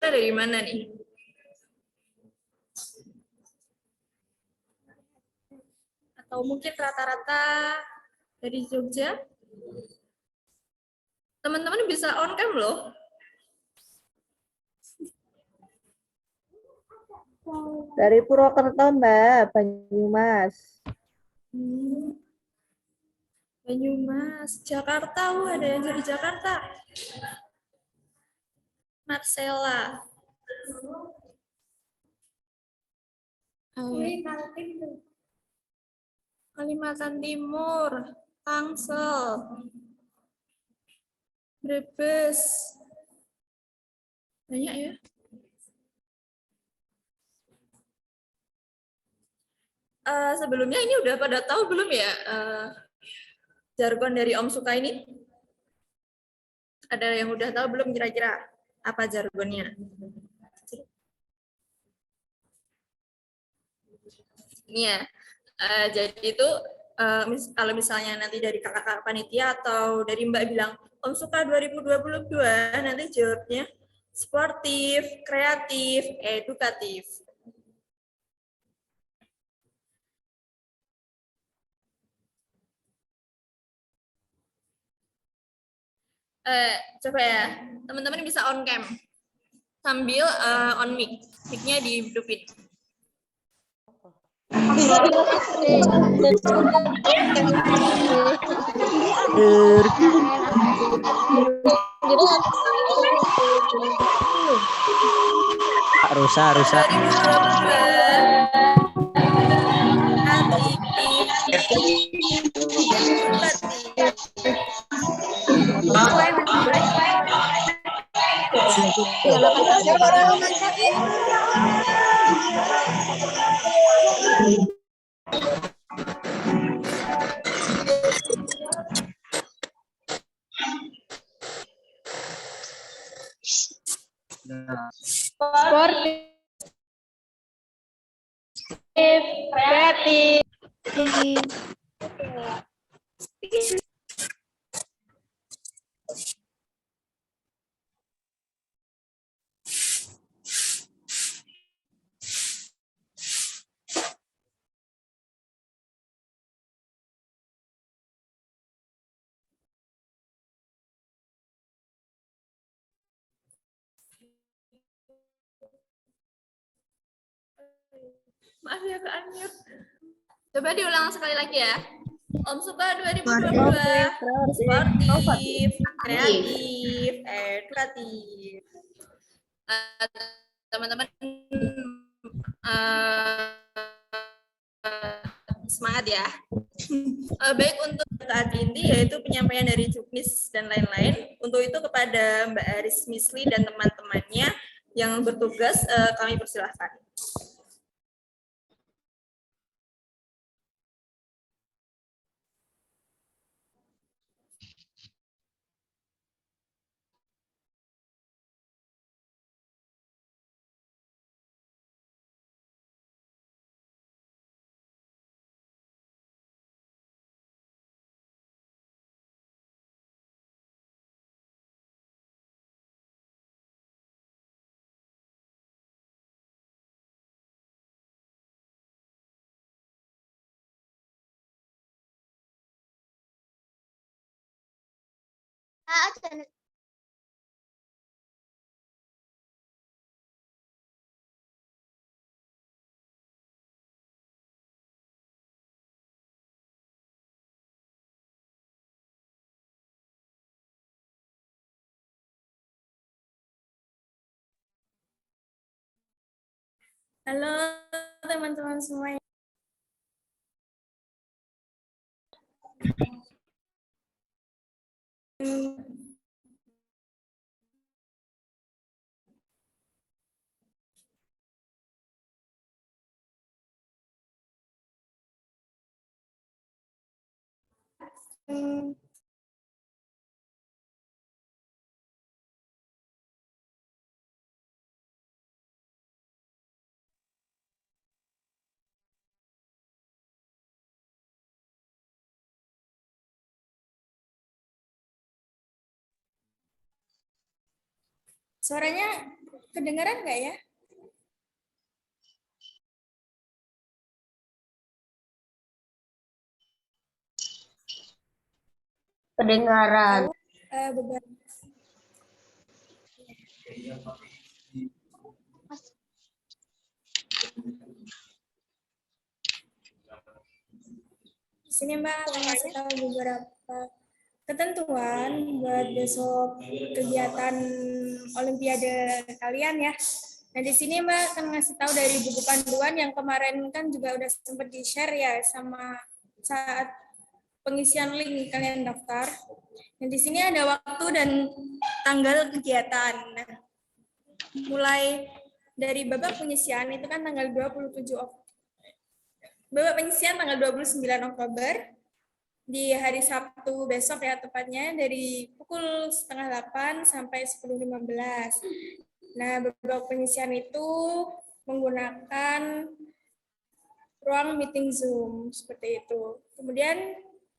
pada dari mana nih? Atau mungkin rata-rata dari Jogja? Teman-teman bisa on cam loh. Dari Purwokerto, Mbak, Banyumas. Banyumas, Jakarta, ada yang dari Jakarta. Marcella. Kalimantan Timur, Tangsel, Brebes. Banyak ya. Sebelumnya ini udah pada tahu belum ya jargon dari Om Suka ini? Ada yang udah tahu belum kira-kira apa jargonnya? Ini ya, jadi itu kalau misalnya nanti dari kakak-kakak panitia atau dari Mbak bilang Om Suka 2022, nanti jawabnya sportif, kreatif, edukatif. Coba ya, teman-teman bisa on cam sambil on mic, mic-nya dihidupin. Rusa. 2022 Sportif, kreatif. Maaf ya Kak Anir. Coba diulang sekali lagi ya. Om Suka 2022, sportif, kreatif, edukatif. Teman-teman semangat ya. Baik untuk saat ini yaitu penyampaian dari Juknis dan lain-lain. Untuk itu kepada Mbak Aris Misli dan teman-temannya yang bertugas kami persilahkan. Halo teman-teman semua. Suaranya Kedengaran nggak ya? Kedengaran. Beberapa. Di sini Mbak akan ngasih tahu beberapa ketentuan buat besok kegiatan Olimpiade kalian ya. Nah di sini Mbak akan ngasih tahu dari buku panduan yang kemarin kan juga udah sempat di-share ya sama saat pengisian link kalian daftar. Nah di sini ada waktu dan tanggal kegiatan. Nah, mulai dari babak penyisian itu kan tanggal 27 Oktober. Babak penyisian tanggal 29 Oktober di hari Sabtu besok ya tepatnya dari pukul setengah 8 sampai 10.15. Nah, babak penyisian itu menggunakan ruang meeting Zoom seperti itu. Kemudian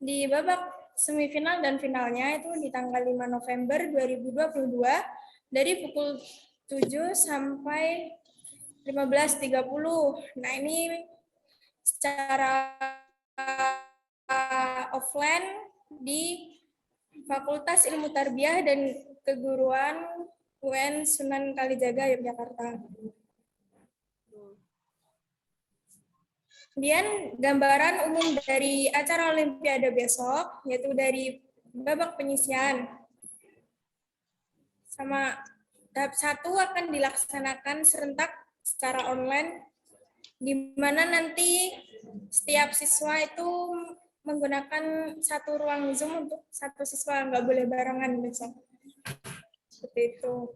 di babak semifinal dan finalnya itu di tanggal 5 November 2022 dari pukul 7 sampai 15.30. Nah, ini secara offline di Fakultas Ilmu Tarbiyah dan Keguruan UN Sunan Kalijaga, Yogyakarta. Kemudian gambaran umum dari acara Olimpiade besok, yaitu dari babak penyisian. Sama tahap 1 akan dilaksanakan serentak secara online, di mana nanti setiap siswa itu menggunakan satu ruang Zoom untuk satu siswa, nggak boleh barengan besok. Seperti itu.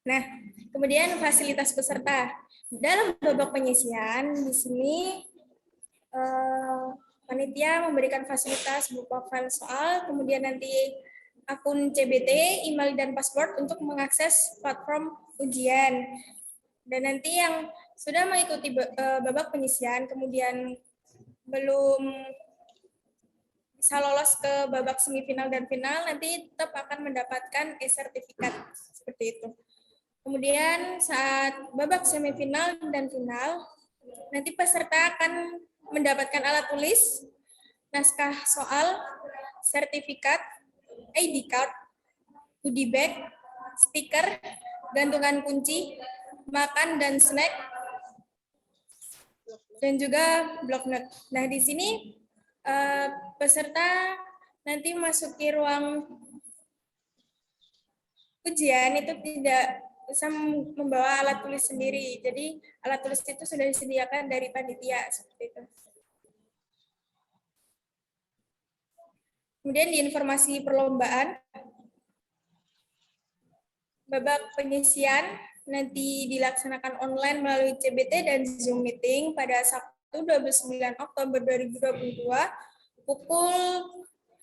Nah, kemudian fasilitas peserta. Dalam babak penyisian, di sini panitia memberikan fasilitas berupa file soal, kemudian nanti akun CBT, email, dan password untuk mengakses platform ujian. Dan nanti yang sudah mengikuti babak penyisian, kemudian belum bisa lolos ke babak semifinal dan final, nanti tetap akan mendapatkan e-sertifikat seperti itu. Kemudian saat babak semifinal dan final, nanti peserta akan mendapatkan alat tulis, naskah soal, sertifikat, ID card, goodie bag, stiker, gantungan kunci, makan dan snack, dan juga block note. Nah, di sini peserta nanti masuki ruang ujian itu tidak bisa membawa alat tulis sendiri. Jadi alat tulis itu sudah disediakan dari panitia seperti itu. Kemudian di informasi perlombaan, babak penyisian nanti dilaksanakan online melalui CBT dan Zoom meeting pada Sabtu 29 Oktober 2022 pukul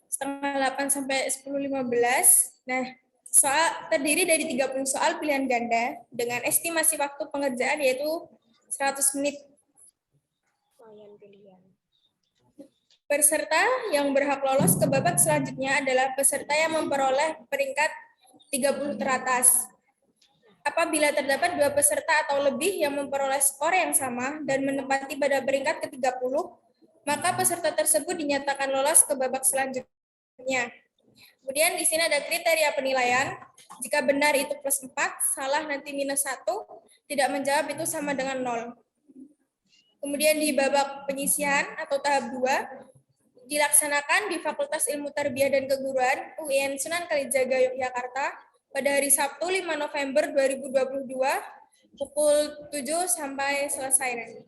setengah 8 sampai 10.15. Nah, soal terdiri dari 30 soal pilihan ganda dengan estimasi waktu pengerjaan yaitu 100 menit. Peserta yang berhak lolos ke babak selanjutnya adalah peserta yang memperoleh peringkat 30 teratas. Apabila terdapat 2 peserta atau lebih yang memperoleh skor yang sama dan menempati pada peringkat ke-30, maka peserta tersebut dinyatakan lolos ke babak selanjutnya. Kemudian di sini ada kriteria penilaian. Jika benar itu plus 4, salah nanti minus 1, tidak menjawab itu sama dengan 0. Kemudian di babak penyisian atau tahap 2, dilaksanakan di Fakultas Ilmu Tarbiyah dan Keguruan UIN Sunan Kalijaga, Yogyakarta pada hari Sabtu 5 November 2022 pukul 7 sampai selesai.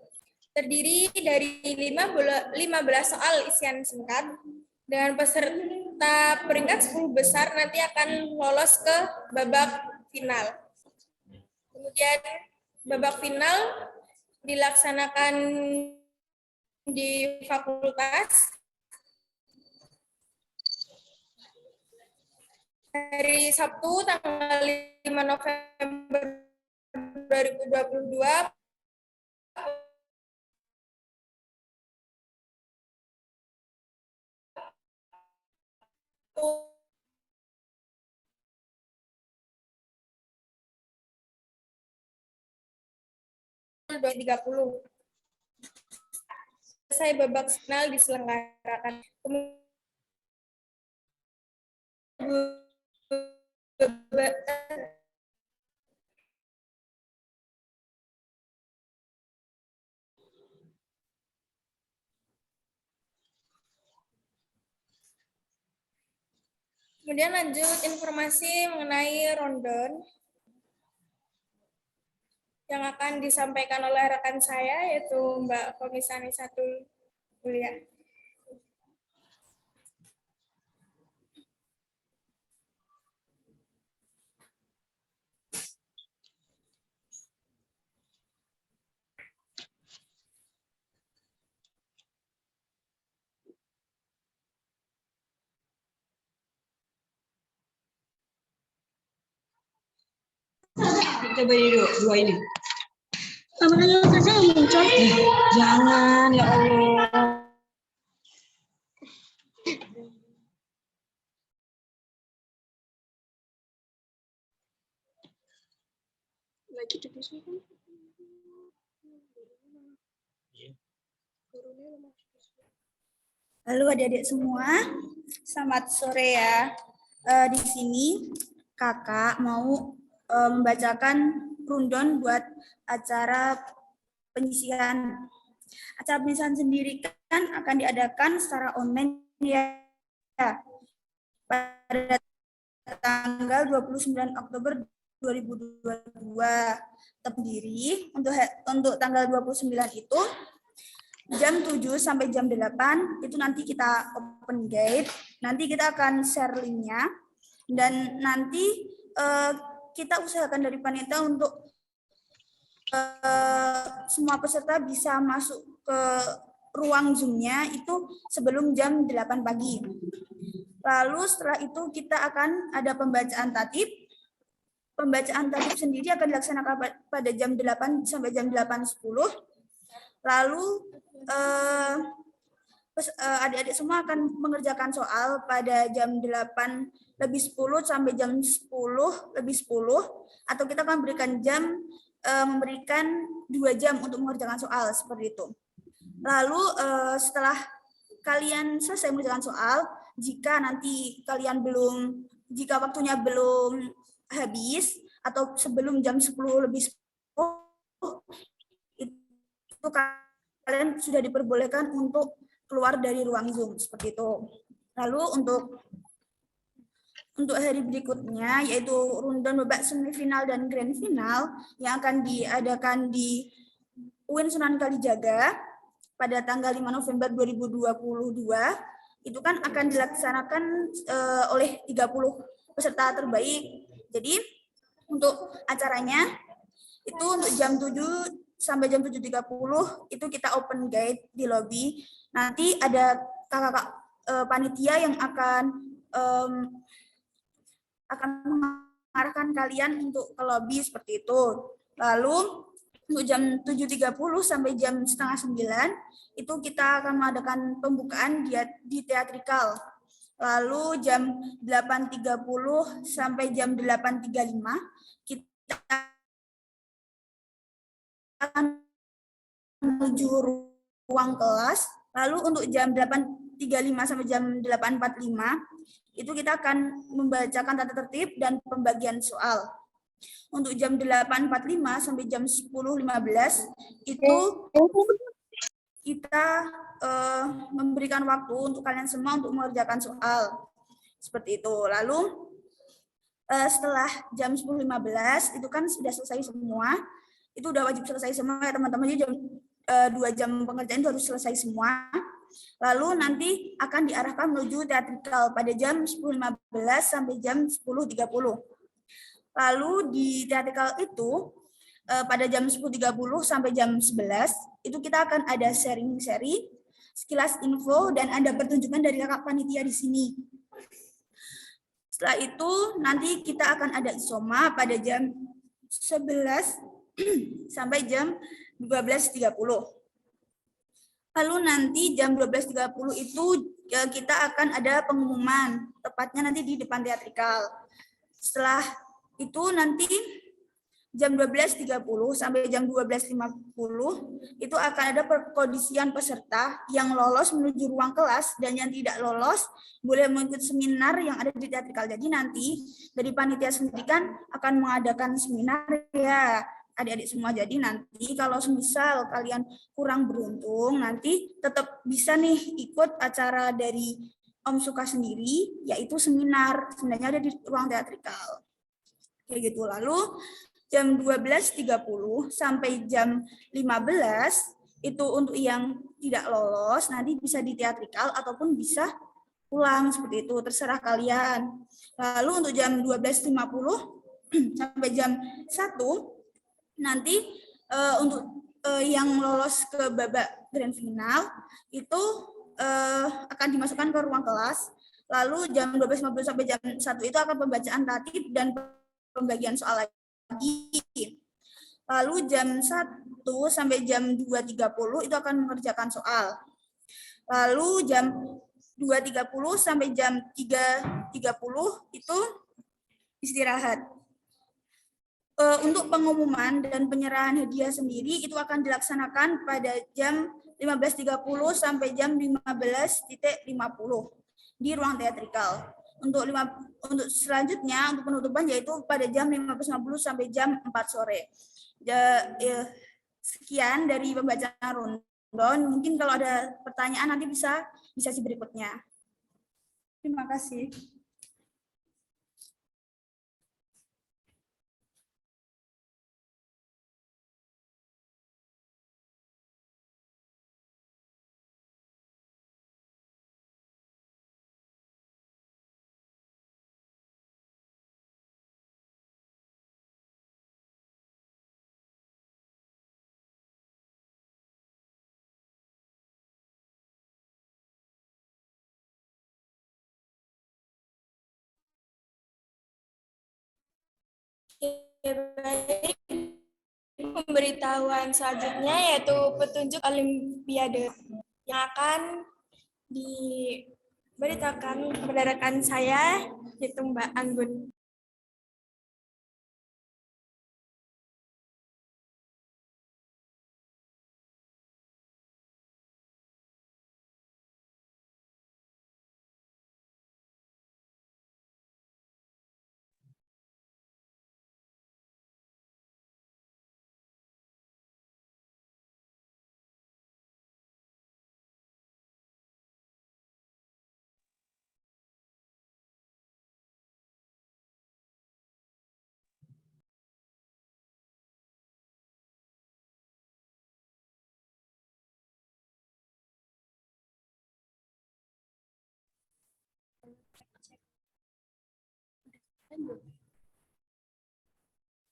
Terdiri dari 15 soal isian singkat dengan peserta peringkat 10 besar nanti akan lolos ke babak final. Kemudian babak final dilaksanakan di fakultas hari Sabtu tanggal 5 November 2022 Selesai babak final diselenggarakan. Kemudian lanjut informasi mengenai rundown yang akan disampaikan oleh rekan saya, yaitu Mbak Komisaris 1 Kuliah. Coba dua ini. Kameranya saya muncul. Jangan, ya Allah. Lagi di sini kan. Halo adik-adik semua, selamat sore ya. Di sini kakak mau membacakan rundown buat acara penyisihan. Acara penyisihan sendiri kan akan diadakan secara online ya pada tanggal 29 Oktober 2022 terdiri untuk tanggal 29 itu jam 7 sampai jam 8 itu nanti kita open gate, nanti kita akan share linknya dan nanti kita usahakan dari panitia untuk semua peserta bisa masuk ke ruang Zoom-nya itu sebelum jam 8 pagi. Lalu setelah itu kita akan ada pembacaan tatib. Pembacaan tatib sendiri akan dilaksanakan pada jam 8 sampai jam 8.10. Lalu adik-adik semua akan mengerjakan soal pada jam 8:10 sampai jam 10:10 atau kita akan berikan jam memberikan 2 jam untuk mengerjakan soal seperti itu. Lalu setelah kalian selesai mengerjakan soal, jika nanti jika waktunya belum habis atau sebelum jam 10:10 itu kalian sudah diperbolehkan untuk keluar dari ruang Zoom seperti itu. Lalu untuk hari berikutnya yaitu rundown babak semifinal dan grand final yang akan diadakan di UIN Sunan Kalijaga pada tanggal 5 November 2022 itu kan akan dilaksanakan oleh 30 peserta terbaik. Jadi untuk acaranya itu untuk jam 7 sampai jam 7.30 itu kita open gate di lobby. Nanti ada kakak-kakak panitia yang akan mengarahkan kalian untuk ke lobby seperti itu. Lalu untuk jam 7.30 sampai jam 8:30 itu kita akan mengadakan pembukaan di teatrikal. Lalu jam 8.30 sampai jam 8.35 kita akan menuju ruang kelas. Lalu untuk jam 8.35 sampai jam 8.45 itu kita akan membacakan tata tertib dan pembagian soal. Untuk jam 8.45 sampai jam 10.15 itu kita memberikan waktu untuk kalian semua untuk mengerjakan soal. Seperti itu. Lalu setelah jam 10.15 itu kan sudah selesai semua. Itu udah wajib selesai semua ya teman-teman. Jadi 2 jam pengerjaan itu harus selesai semua. Lalu nanti akan diarahkan menuju teatrikal pada jam 10.15 sampai jam 10.30. Lalu di teatrikal itu pada jam 10.30 sampai jam 11 itu kita akan ada sharing seri, sekilas info dan ada pertunjukan dari kakak panitia di sini. Setelah itu nanti kita akan ada isoma pada jam 11 sampai jam 12.30. Lalu nanti jam 12.30 itu kita akan ada pengumuman, tepatnya nanti di depan teatrikal. Setelah itu nanti jam 12.30 sampai jam 12.50 itu akan ada perkondisian peserta yang lolos menuju ruang kelas dan yang tidak lolos boleh mengikuti seminar yang ada di teatrikal. Jadi nanti dari panitia sendiri kan akan mengadakan seminar ya adik-adik semua. Jadi nanti kalau semisal kalian kurang beruntung nanti tetap bisa nih ikut acara dari Om Suka sendiri yaitu seminar. Sebenarnya ada di ruang teatrikal. Kayak gitu. Lalu jam 12.30 sampai jam 15 itu untuk yang tidak lolos nanti bisa di teatrikal ataupun bisa pulang seperti itu, terserah kalian. Lalu untuk jam 12.50 sampai jam 1 nanti untuk yang lolos ke babak grand final itu akan dimasukkan ke ruang kelas. Lalu jam 12.50 sampai jam 1 itu akan pembacaan tatib dan pembagian soal lagi. Lalu jam 1 sampai jam 2.30 itu akan mengerjakan soal. Lalu jam 2.30 sampai jam 3.30 itu istirahat. Untuk pengumuman dan penyerahan hadiah sendiri itu akan dilaksanakan pada jam 15.30 sampai jam 15.50 di ruang teatrikal. Untuk selanjutnya untuk penutupan yaitu pada jam 15.50 sampai jam 4 sore. Sekian dari pembacaan rundown. Mungkin kalau ada pertanyaan nanti bisa di sesi berikutnya. Terima kasih. Baik, pemberitahuan selanjutnya yaitu petunjuk Olimpiade yang akan diberitakan kepada rekan saya, yaitu Mbak Anggun.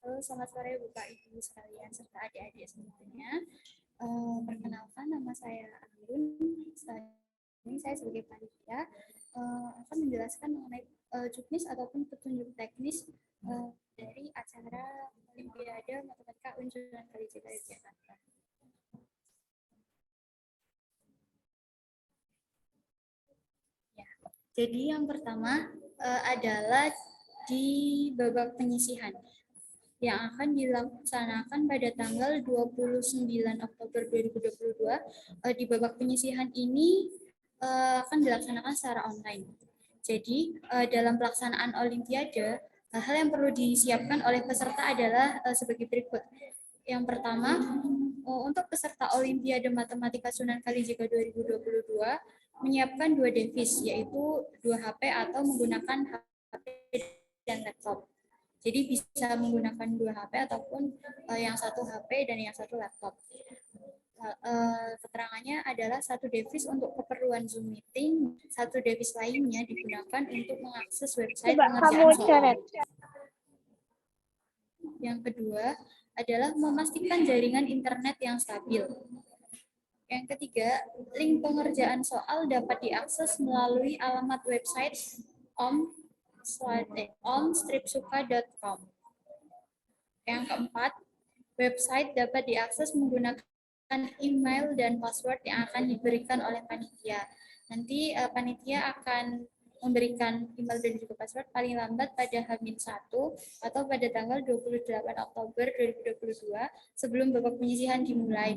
Halo, selamat sore Bapak Ibu sekalian serta adik-adik semuanya. Perkenalkan, nama saya Anggun. Ini saya sebagai panitia akan menjelaskan mengenai juknis ataupun petunjuk teknis dari acara Olimpiade Matematika Unjuran Kalijika Yogyakarta. Ya, jadi yang pertama adalah di babak penyisihan yang akan dilaksanakan pada tanggal 29 Oktober 2022. Di babak penyisihan ini akan dilaksanakan secara online. Jadi dalam pelaksanaan Olimpiade, hal yang perlu disiapkan oleh peserta adalah sebagai berikut. Yang pertama, untuk peserta Olimpiade Matematika Sunan Kalijaga 2022 menyiapkan 2 device, yaitu 2 HP atau menggunakan HP dan laptop. Jadi bisa menggunakan 2 HP ataupun yang 1 HP dan yang 1 laptop. Keterangannya adalah 1 device untuk keperluan Zoom meeting, 1 device lainnya digunakan untuk mengakses website pengerjaan soal. Yang kedua adalah memastikan jaringan internet yang stabil. Yang ketiga, link pengerjaan soal dapat diakses melalui alamat website om-stripsuka.com. Yang keempat, website dapat diakses menggunakan email dan password yang akan diberikan oleh panitia. Nanti panitia akan memberikan email dan juga password paling lambat pada H-1 atau pada tanggal 28 Oktober 2022 sebelum babak penyisihan dimulai.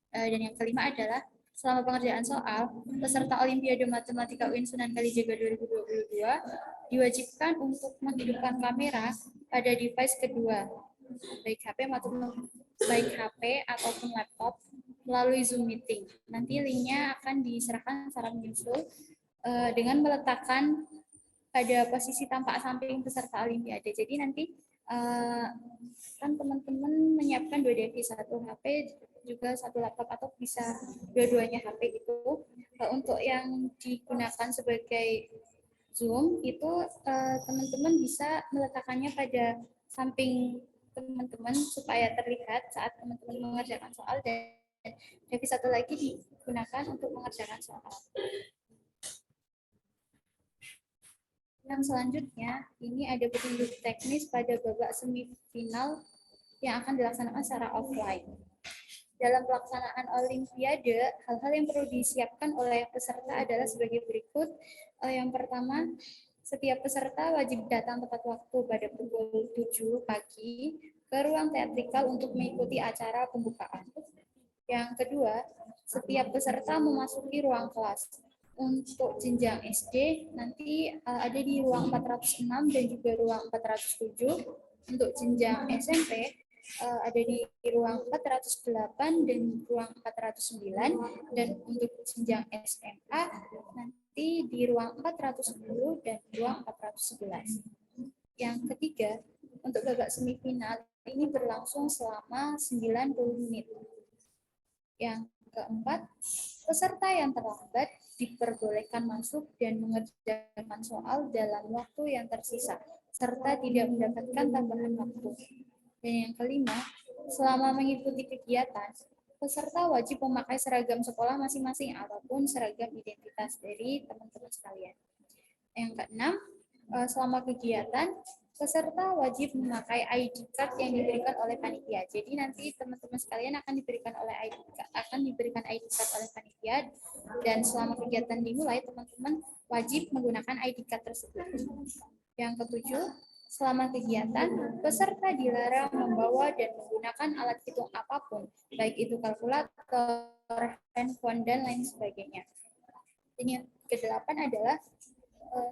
Dan yang kelima adalah selama pengerjaan soal, peserta Olimpiade Matematika UIN Sunan Kalijaga 2022 diwajibkan untuk menghidupkan kamera pada device kedua, baik HP ataupun laptop melalui Zoom meeting. Nanti linknya akan diserahkan secara menyusul dengan meletakkan pada posisi tampak samping peserta Olimpiade. Jadi nanti kan teman-teman menyiapkan 2 device, 1 HP juga 1 laptop atau bisa dua-duanya HP itu. Untuk yang digunakan sebagai Zoom itu teman-teman bisa meletakkannya pada samping teman-teman supaya terlihat saat teman-teman mengerjakan soal, dan device 1 lagi digunakan untuk mengerjakan soal. Yang selanjutnya, ini ada petunjuk teknis pada babak semifinal yang akan dilaksanakan secara offline. Dalam pelaksanaan Olimpiade, hal-hal yang perlu disiapkan oleh peserta adalah sebagai berikut. Yang pertama, setiap peserta wajib datang tepat waktu pada pukul 7 pagi ke ruang teatrikal untuk mengikuti acara pembukaan. Yang kedua, setiap peserta memasuki ruang kelas. Untuk jenjang SD nanti ada di ruang 406 dan juga ruang 407. Untuk jenjang SMP ada di ruang 408 dan ruang 409, dan untuk jenjang SMA nanti di ruang 410 dan ruang 411. Yang ketiga, untuk babak semifinal ini berlangsung selama 90 menit. Yang keempat, peserta yang terlambat diperbolehkan masuk dan mengerjakan soal dalam waktu yang tersisa, serta tidak mendapatkan tambahan waktu. Dan yang kelima, selama mengikuti kegiatan, peserta wajib memakai seragam sekolah masing-masing ataupun seragam identitas dari teman-teman sekalian. Yang keenam, selama kegiatan, peserta wajib memakai ID card yang diberikan oleh panitia. Jadi nanti teman-teman sekalian akan diberikan ID card oleh panitia, dan selama kegiatan dimulai teman-teman wajib menggunakan ID card tersebut. Yang ketujuh, selama kegiatan peserta dilarang membawa dan menggunakan alat hitung apapun, baik itu kalkulator, handphone, dan lain sebagainya. Dan yang kedelapan adalah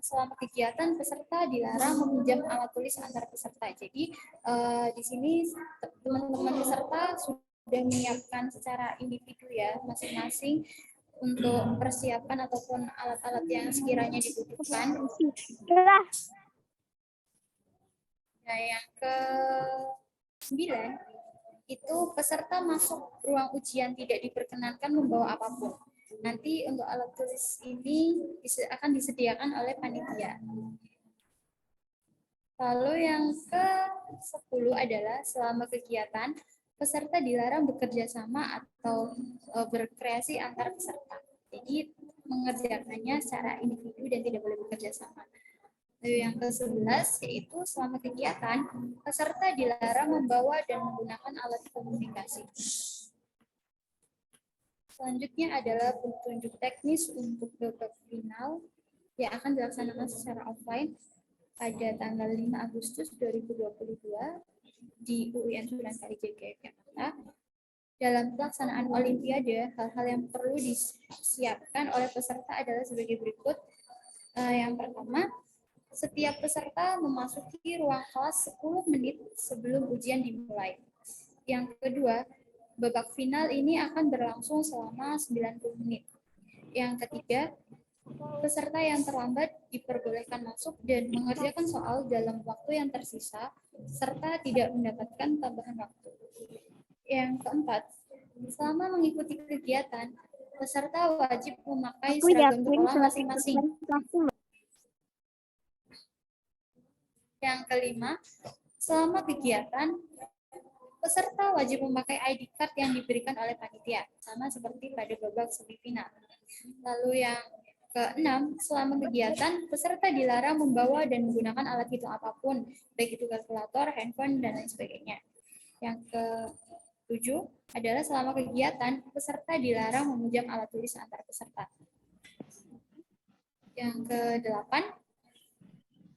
selama kegiatan peserta dilarang meminjam alat tulis antar peserta. Jadi di sini teman-teman peserta sudah menyiapkan secara individu ya masing-masing untuk persiapan ataupun alat-alat yang sekiranya dibutuhkan. Nah, yang ke-9 itu peserta masuk ruang ujian tidak diperkenankan membawa apapun. Nanti untuk alat tulis ini akan disediakan oleh panitia. Lalu yang ke-10 adalah selama kegiatan, peserta dilarang bekerja sama atau berkreasi antar peserta. Jadi mengerjakannya secara individu dan tidak boleh bekerja sama. Lalu yang ke-11 yaitu selama kegiatan, peserta dilarang membawa dan menggunakan alat komunikasi. Selanjutnya adalah petunjuk teknis untuk babak final yang akan dilaksanakan secara offline pada tanggal 5 Agustus 2022 di UIN Sunan Kalijaga, Jakarta. Dalam pelaksanaan Olimpiade, hal-hal yang perlu disiapkan oleh peserta adalah sebagai berikut. Yang pertama, setiap peserta memasuki ruang kelas 10 menit sebelum ujian dimulai. Yang kedua, babak final ini akan berlangsung selama 90 menit. Yang ketiga, peserta yang terlambat diperbolehkan masuk dan mengerjakan soal dalam waktu yang tersisa, serta tidak mendapatkan tambahan waktu. Yang keempat, selama mengikuti kegiatan, peserta wajib memakai seragam sekolah masing-masing. Yang kelima, selama kegiatan, peserta wajib memakai ID card yang diberikan oleh panitia, sama seperti pada babak semifinal. Lalu yang keenam, selama kegiatan, peserta dilarang membawa dan menggunakan alat hitung apapun, baik itu kalkulator, handphone, dan lain sebagainya. Yang 7 adalah selama kegiatan, peserta dilarang meminjam alat tulis antar peserta. Yang ke-8,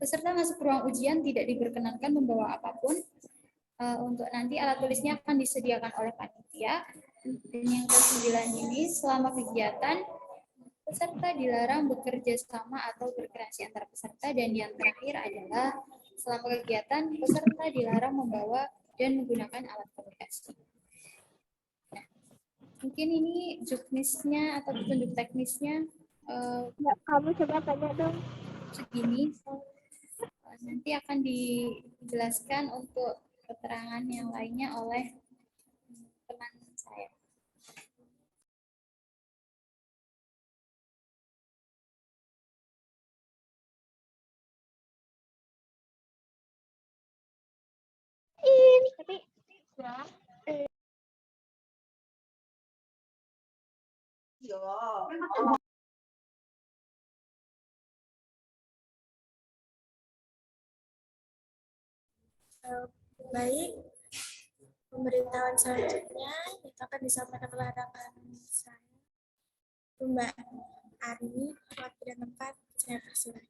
peserta masuk ruang ujian tidak diperkenankan membawa apapun. Untuk nanti alat tulisnya akan disediakan oleh panitia. Dan yang ke-9 ini, selama kegiatan, peserta dilarang bekerja sama atau berkreasi antar peserta. Dan yang terakhir adalah selama kegiatan, peserta dilarang membawa dan menggunakan alat komunikasi. Nah, mungkin ini juknisnya atau petunjuk teknisnya. Kamu coba tanya dong. Segini. Nanti akan dijelaskan untuk keterangan yang lainnya oleh teman saya. Tapi Baik, pemberitahuan selanjutnya itu akan disampaikan oleh rekan saya, Mbak Arni. Waktu dan tempat saya persilakan.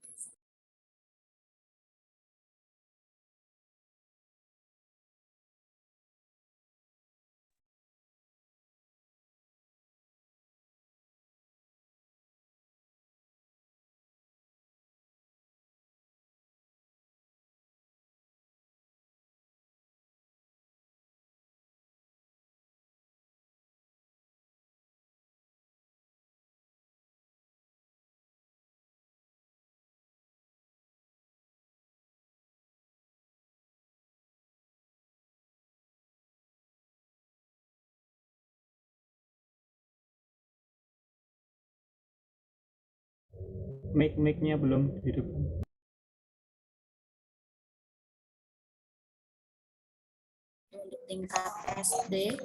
Mic-nya belum dihidupkan. Untuk tingkat SD,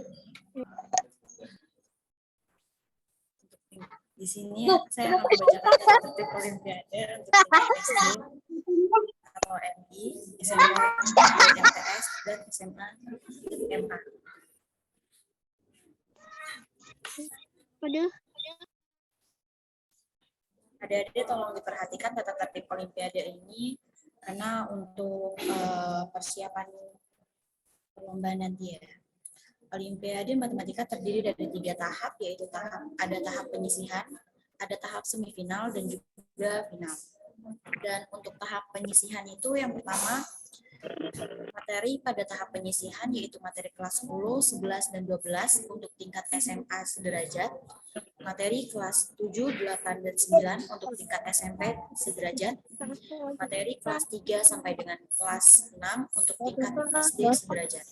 di sini saya akan membacakan tata tertib Olimpiade untuk tingkat SD atau MI, SMA, MTS, dan SMA MA. Waduh. Adik-adik tolong diperhatikan tata tertib Olimpiade ini karena untuk persiapan perlombaan nanti ya. Olimpiade Matematika terdiri dari 3 tahap, yaitu ada tahap penyisihan, ada tahap semifinal, dan juga final. Dan untuk tahap penyisihan itu yang pertama, materi pada tahap penyisihan yaitu materi kelas 10, 11, dan 12 untuk tingkat SMA sederajat, materi kelas 7, 8, dan 9 untuk tingkat SMP sederajat, materi kelas 3 sampai dengan kelas 6 untuk tingkat SD sederajat.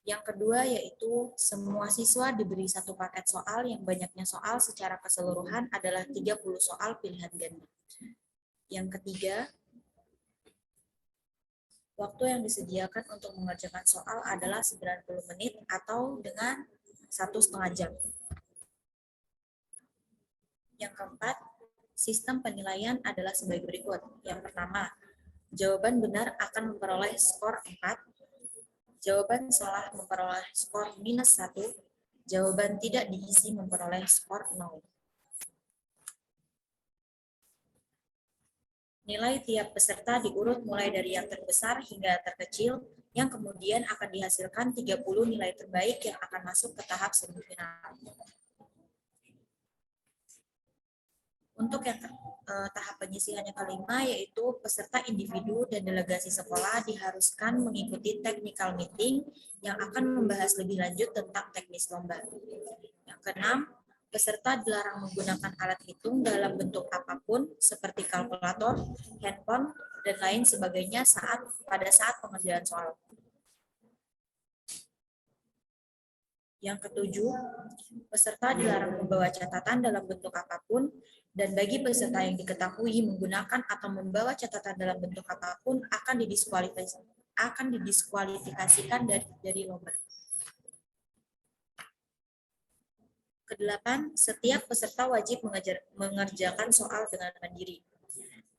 Yang kedua yaitu semua siswa diberi 1 paket soal yang banyaknya soal secara keseluruhan adalah 30 soal pilihan ganda. Yang ketiga, waktu yang disediakan untuk mengerjakan soal adalah 90 menit atau dengan 1,5 jam. Yang keempat, sistem penilaian adalah sebagai berikut. Yang pertama, jawaban benar akan memperoleh skor 4, jawaban salah memperoleh skor -1, jawaban tidak diisi memperoleh skor 0. Nilai tiap peserta diurut mulai dari yang terbesar hingga terkecil, yang kemudian akan dihasilkan 30 nilai terbaik yang akan masuk ke tahap semifinal. Untuk yang tahap penyisihan yang kelima, yaitu peserta individu dan delegasi sekolah diharuskan mengikuti technical meeting yang akan membahas lebih lanjut tentang teknis lomba. Yang keenam, peserta dilarang menggunakan alat hitung dalam bentuk apapun seperti kalkulator, handphone, dan lain sebagainya pada saat pengerjaan soal. Yang ketujuh, peserta dilarang membawa catatan dalam bentuk apapun, dan bagi peserta yang diketahui menggunakan atau membawa catatan dalam bentuk apapun akan didiskualifikasikan dari lomba. Kedelapan, setiap peserta wajib mengerjakan soal dengan mandiri.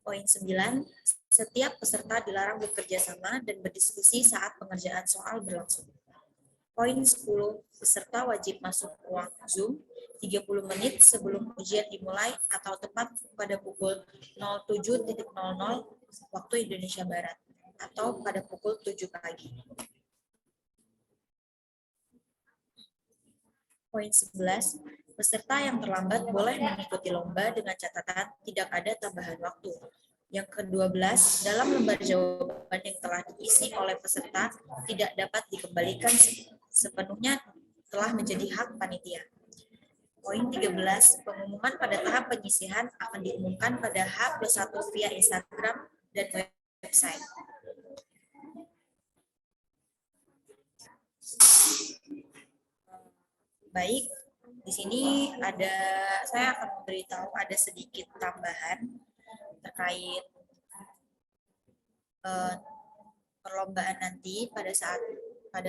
Poin 9, setiap peserta dilarang bekerja sama dan berdiskusi saat pengerjaan soal berlangsung. Poin 10, peserta wajib masuk ruang Zoom 30 menit sebelum ujian dimulai atau tepat pada pukul 07.00 waktu Indonesia Barat atau pada pukul 7 pagi. Poin 11, peserta yang terlambat boleh mengikuti lomba dengan catatan tidak ada tambahan waktu. Yang ke-12, dalam lembar jawaban yang telah diisi oleh peserta tidak dapat dikembalikan sepenuhnya telah menjadi hak panitia. Poin 13, pengumuman pada tahap penyisihan akan diumumkan pada H+1 via Instagram dan website. Baik, di sini saya akan memberitahu ada sedikit tambahan terkait perlombaan nanti pada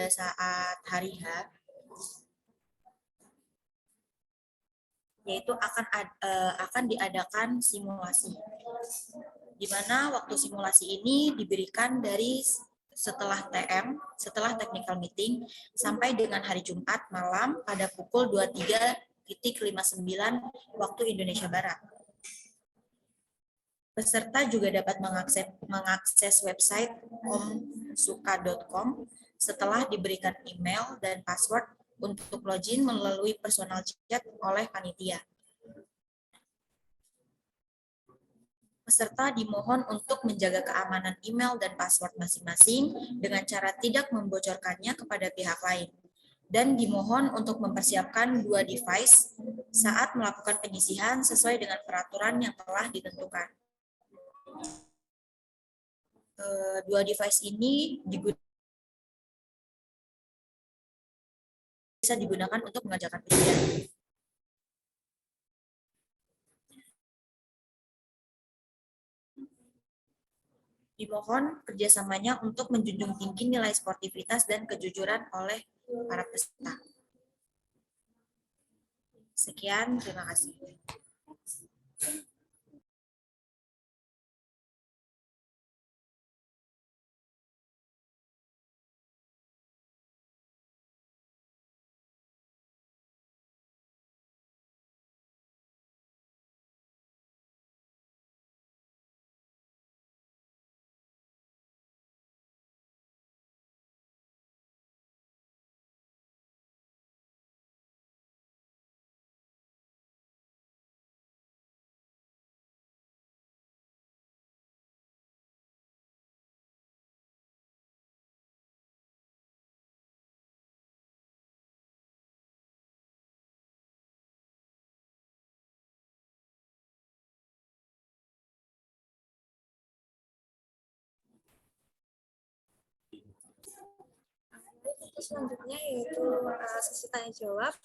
saat hari H, yaitu akan diadakan simulasi, di mana waktu simulasi ini diberikan dari setelah TM, setelah technical meeting, sampai dengan hari Jumat malam pada pukul 23.59 waktu Indonesia Barat. Peserta juga dapat mengakses website omsuka.com setelah diberikan email dan password untuk login melalui personal chat oleh panitia. Peserta dimohon untuk menjaga keamanan email dan password masing-masing dengan cara tidak membocorkannya kepada pihak lain. Dan dimohon untuk mempersiapkan 2 device saat melakukan penyisihan sesuai dengan peraturan yang telah ditentukan. 2 device ini bisa digunakan untuk mengerjakan ujian. Dimohon kerjasamanya untuk menjunjung tinggi nilai sportivitas dan kejujuran oleh para peserta. Sekian, terima kasih. Selanjutnya yaitu sesi tanya jawab.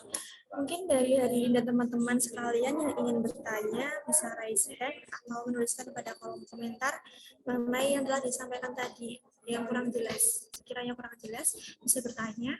Mungkin dari hadirin dan teman-teman sekalian yang ingin bertanya bisa raise hand atau menuliskan pada kolom komentar mengenai yang telah disampaikan tadi yang kurang jelas. Sekiranya kurang jelas bisa bertanya.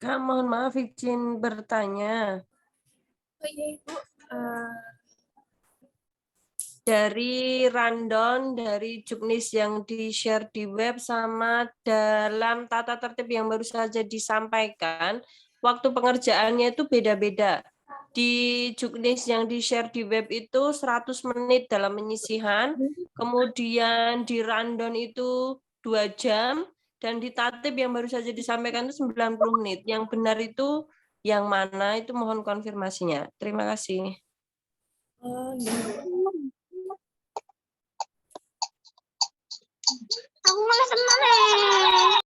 Kak, mohon maaf izin bertanya. Oh iya Ibu, Dari rundown, dari juknis yang di-share di web, sama dalam tata tertib yang baru saja disampaikan, waktu pengerjaannya itu beda-beda. Di juknis yang di-share di web itu 100 menit dalam penyisihan, kemudian di rundown itu 2 jam, dan di tatib yang baru saja disampaikan itu 90 menit. Yang benar itu yang mana, itu mohon konfirmasinya. Terima kasih. oh iya. Aku malah senang.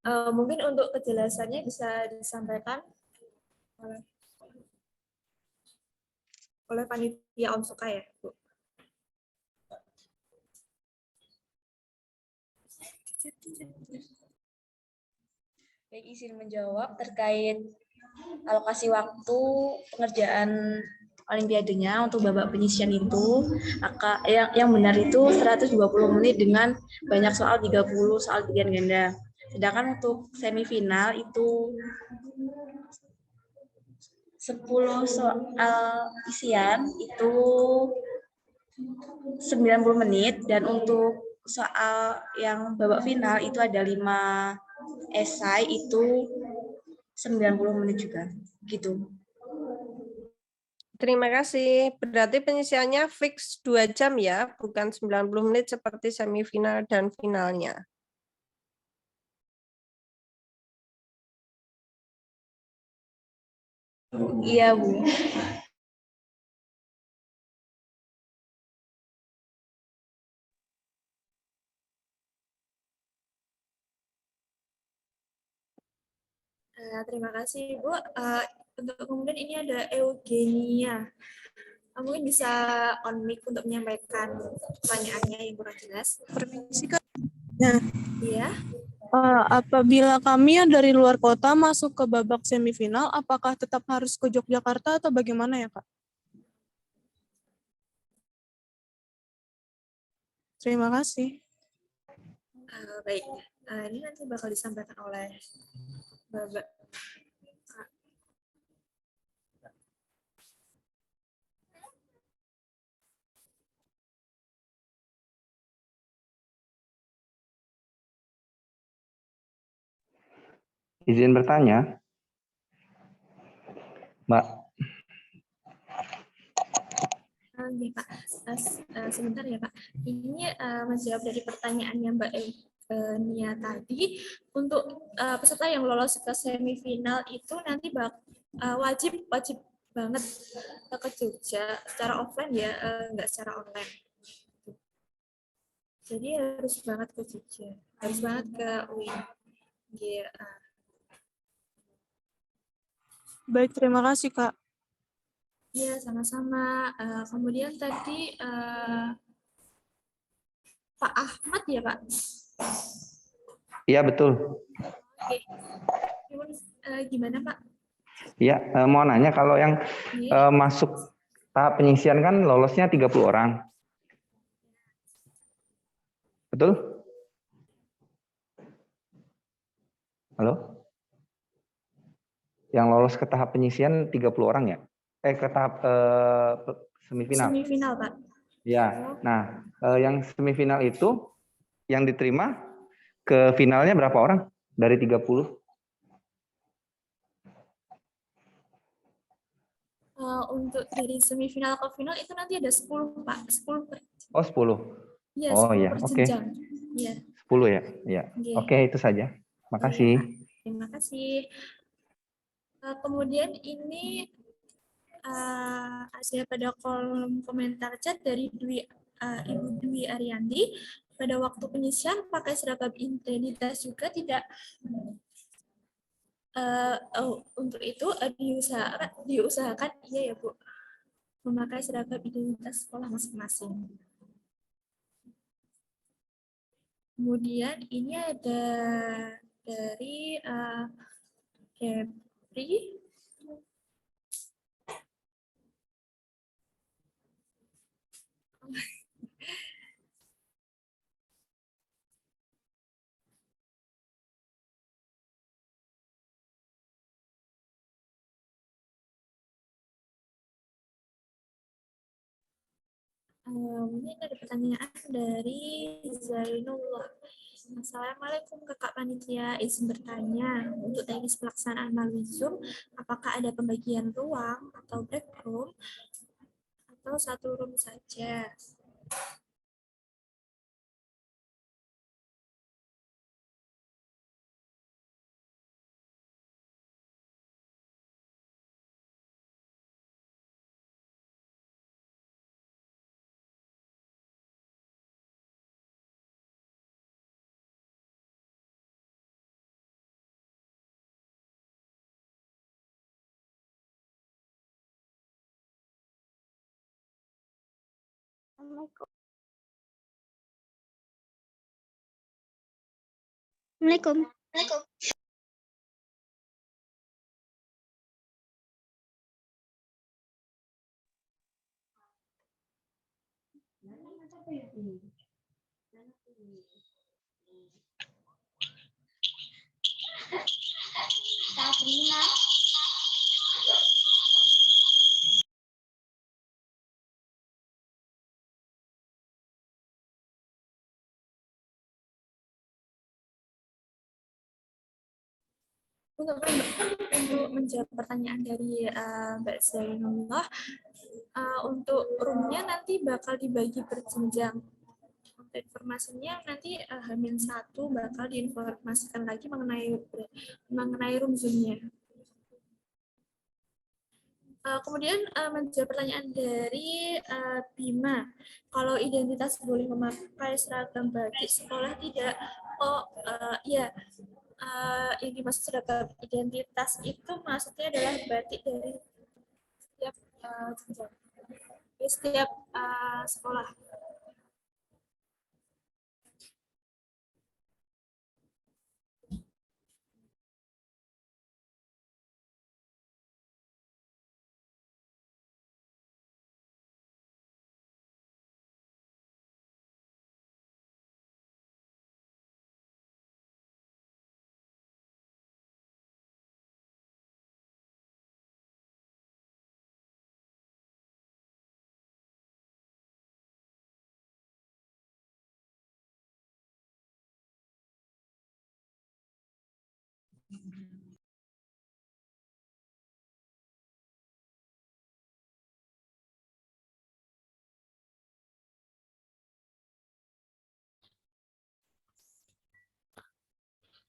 Mungkin untuk kejelasannya bisa disampaikan oleh, panitia Onsuka ya, Bu. Baik, izin menjawab terkait alokasi waktu pengerjaan olimpiadenya untuk babak penyisian itu, yang benar itu 120 menit dengan banyak soal 30 soal pilihan ganda. Sedangkan untuk semifinal itu 10 soal isian itu 90 menit, dan untuk soal yang babak final itu ada 5 esai itu 90 menit juga. Gitu. Terima kasih. Berarti penyisiannya fix 2 jam ya, bukan 90 menit seperti semifinal dan finalnya. Iya, Bu. Terima kasih, Bu. Untuk kemudian ini ada Eugenia. Mungkin bisa on mic untuk menyampaikan pertanyaannya yang kurang jelas. Permisi Kak. Nah, Iya. apabila kami yang dari luar kota masuk ke babak semifinal, apakah tetap harus ke Yogyakarta atau bagaimana ya Kak? Terima kasih. Baik, ini nanti bakal disampaikan oleh Bapak. Izin bertanya, Mbak. Oke, Pak. Sebentar ya, Pak. Ini menjawab dari pertanyaannya Mbak Nia tadi. Untuk peserta yang lolos ke semifinal itu nanti wajib banget ke Jogja secara offline ya, nggak secara online. Jadi harus banget ke Jogja, harus banget ke UIN. Baik, terima kasih Kak. Iya, sama-sama. Kemudian tadi Pak Ahmad ya, Pak? Iya, betul. Oke. Gimana, Pak? Iya, mau nanya kalau yang masuk tahap penyisian kan lolosnya 30 orang. Betul? Halo? Yang lolos ke tahap penyisian 30 orang ya? Ke tahap semifinal. Semifinal, Pak. Ya. Nah, yang semifinal itu yang diterima ke finalnya berapa orang dari 30? Untuk dari semifinal ke final itu nanti ada 10, Pak. 10 per. Oh, 10. Iya, Oh 10 iya, per oke. jenjang. Iya. 10 ya? Iya. Oke. Oke, itu saja. Makasih. Terima kasih. Kemudian ini ada pada kolom komentar chat dari Ibu Dwi Ariandi. Pada waktu penyisian pakai seragam identitas juga tidak. Untuk itu diusahakan iya ya Bu, memakai seragam identitas sekolah masing-masing. Kemudian ini ada dari Kepri. Ini ada pertanyaan dari Zainullah. Assalamualaikum Kakak Panitia, izin bertanya, untuk teknis pelaksanaan melalui Zoom, apakah ada pembagian ruang atau break room, atau satu room saja? Assalamualaikum. Untuk menjawab pertanyaan dari Mbak Zainullah, untuk roomnya nanti bakal dibagi berjenjang. Untuk informasinya nanti H-1 bakal diinformasikan lagi mengenai room Zoom-nya. Kemudian menjawab pertanyaan dari Bima, kalau identitas boleh memakai seragam batik, sekolah tidak? Oh iya, yang dimaksud seragam identitas itu maksudnya adalah batik dari setiap jenjang, setiap sekolah.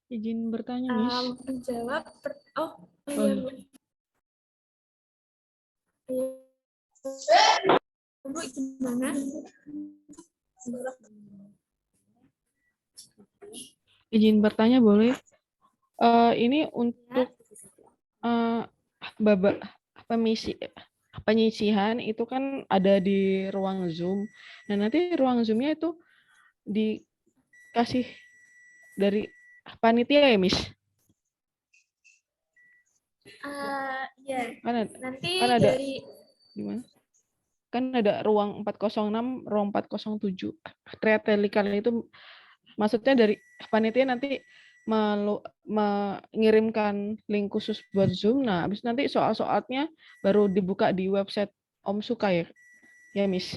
Izin bertanya, Miss. Menjawab, Bu, gimana? Izin bertanya boleh? Ini untuk babak penyisihan itu kan ada di ruang Zoom. Nah, nanti ruang Zoom-nya itu dikasih dari panitia ya, Miss? Ya, nanti kan ada dari gimana? Kan ada ruang 406, ruang 407. Triatelikan itu maksudnya dari panitia nanti mengirimkan link khusus buat Zoom. Nah, habis nanti soal-soalnya baru dibuka di website Om Suka ya, ya Miss.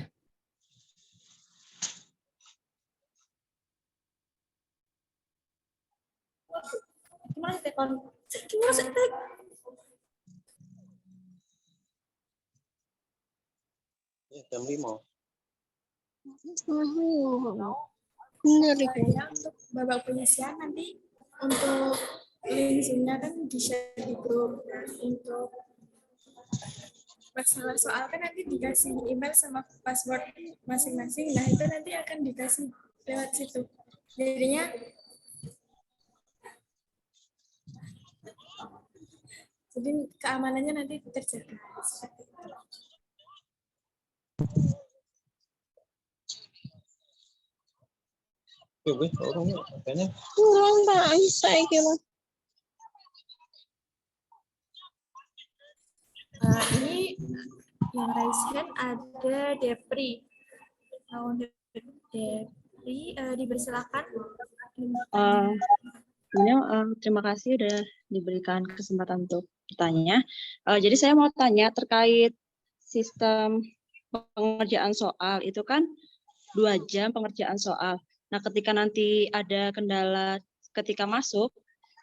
gimana sih gimana sih jam 5. Benar itu. Untuk babak penyisian nanti untuk link Zoom-nya kan di-share di grup. Nah, untuk masalah soal kan nanti dikasih email sama password masing-masing. Nah, itu nanti akan dikasih lewat situ. Jadinya jadi keamanannya nanti terjaga. Kurang tak bisa gitu. Ini yang raise hand ada Depri. Depri, dipersilakan. Terima kasih sudah diberikan kesempatan untuk bertanya. Jadi saya mau tanya terkait sistem pengerjaan soal itu kan 2 jam pengerjaan soal. Nah, ketika nanti ada kendala ketika masuk,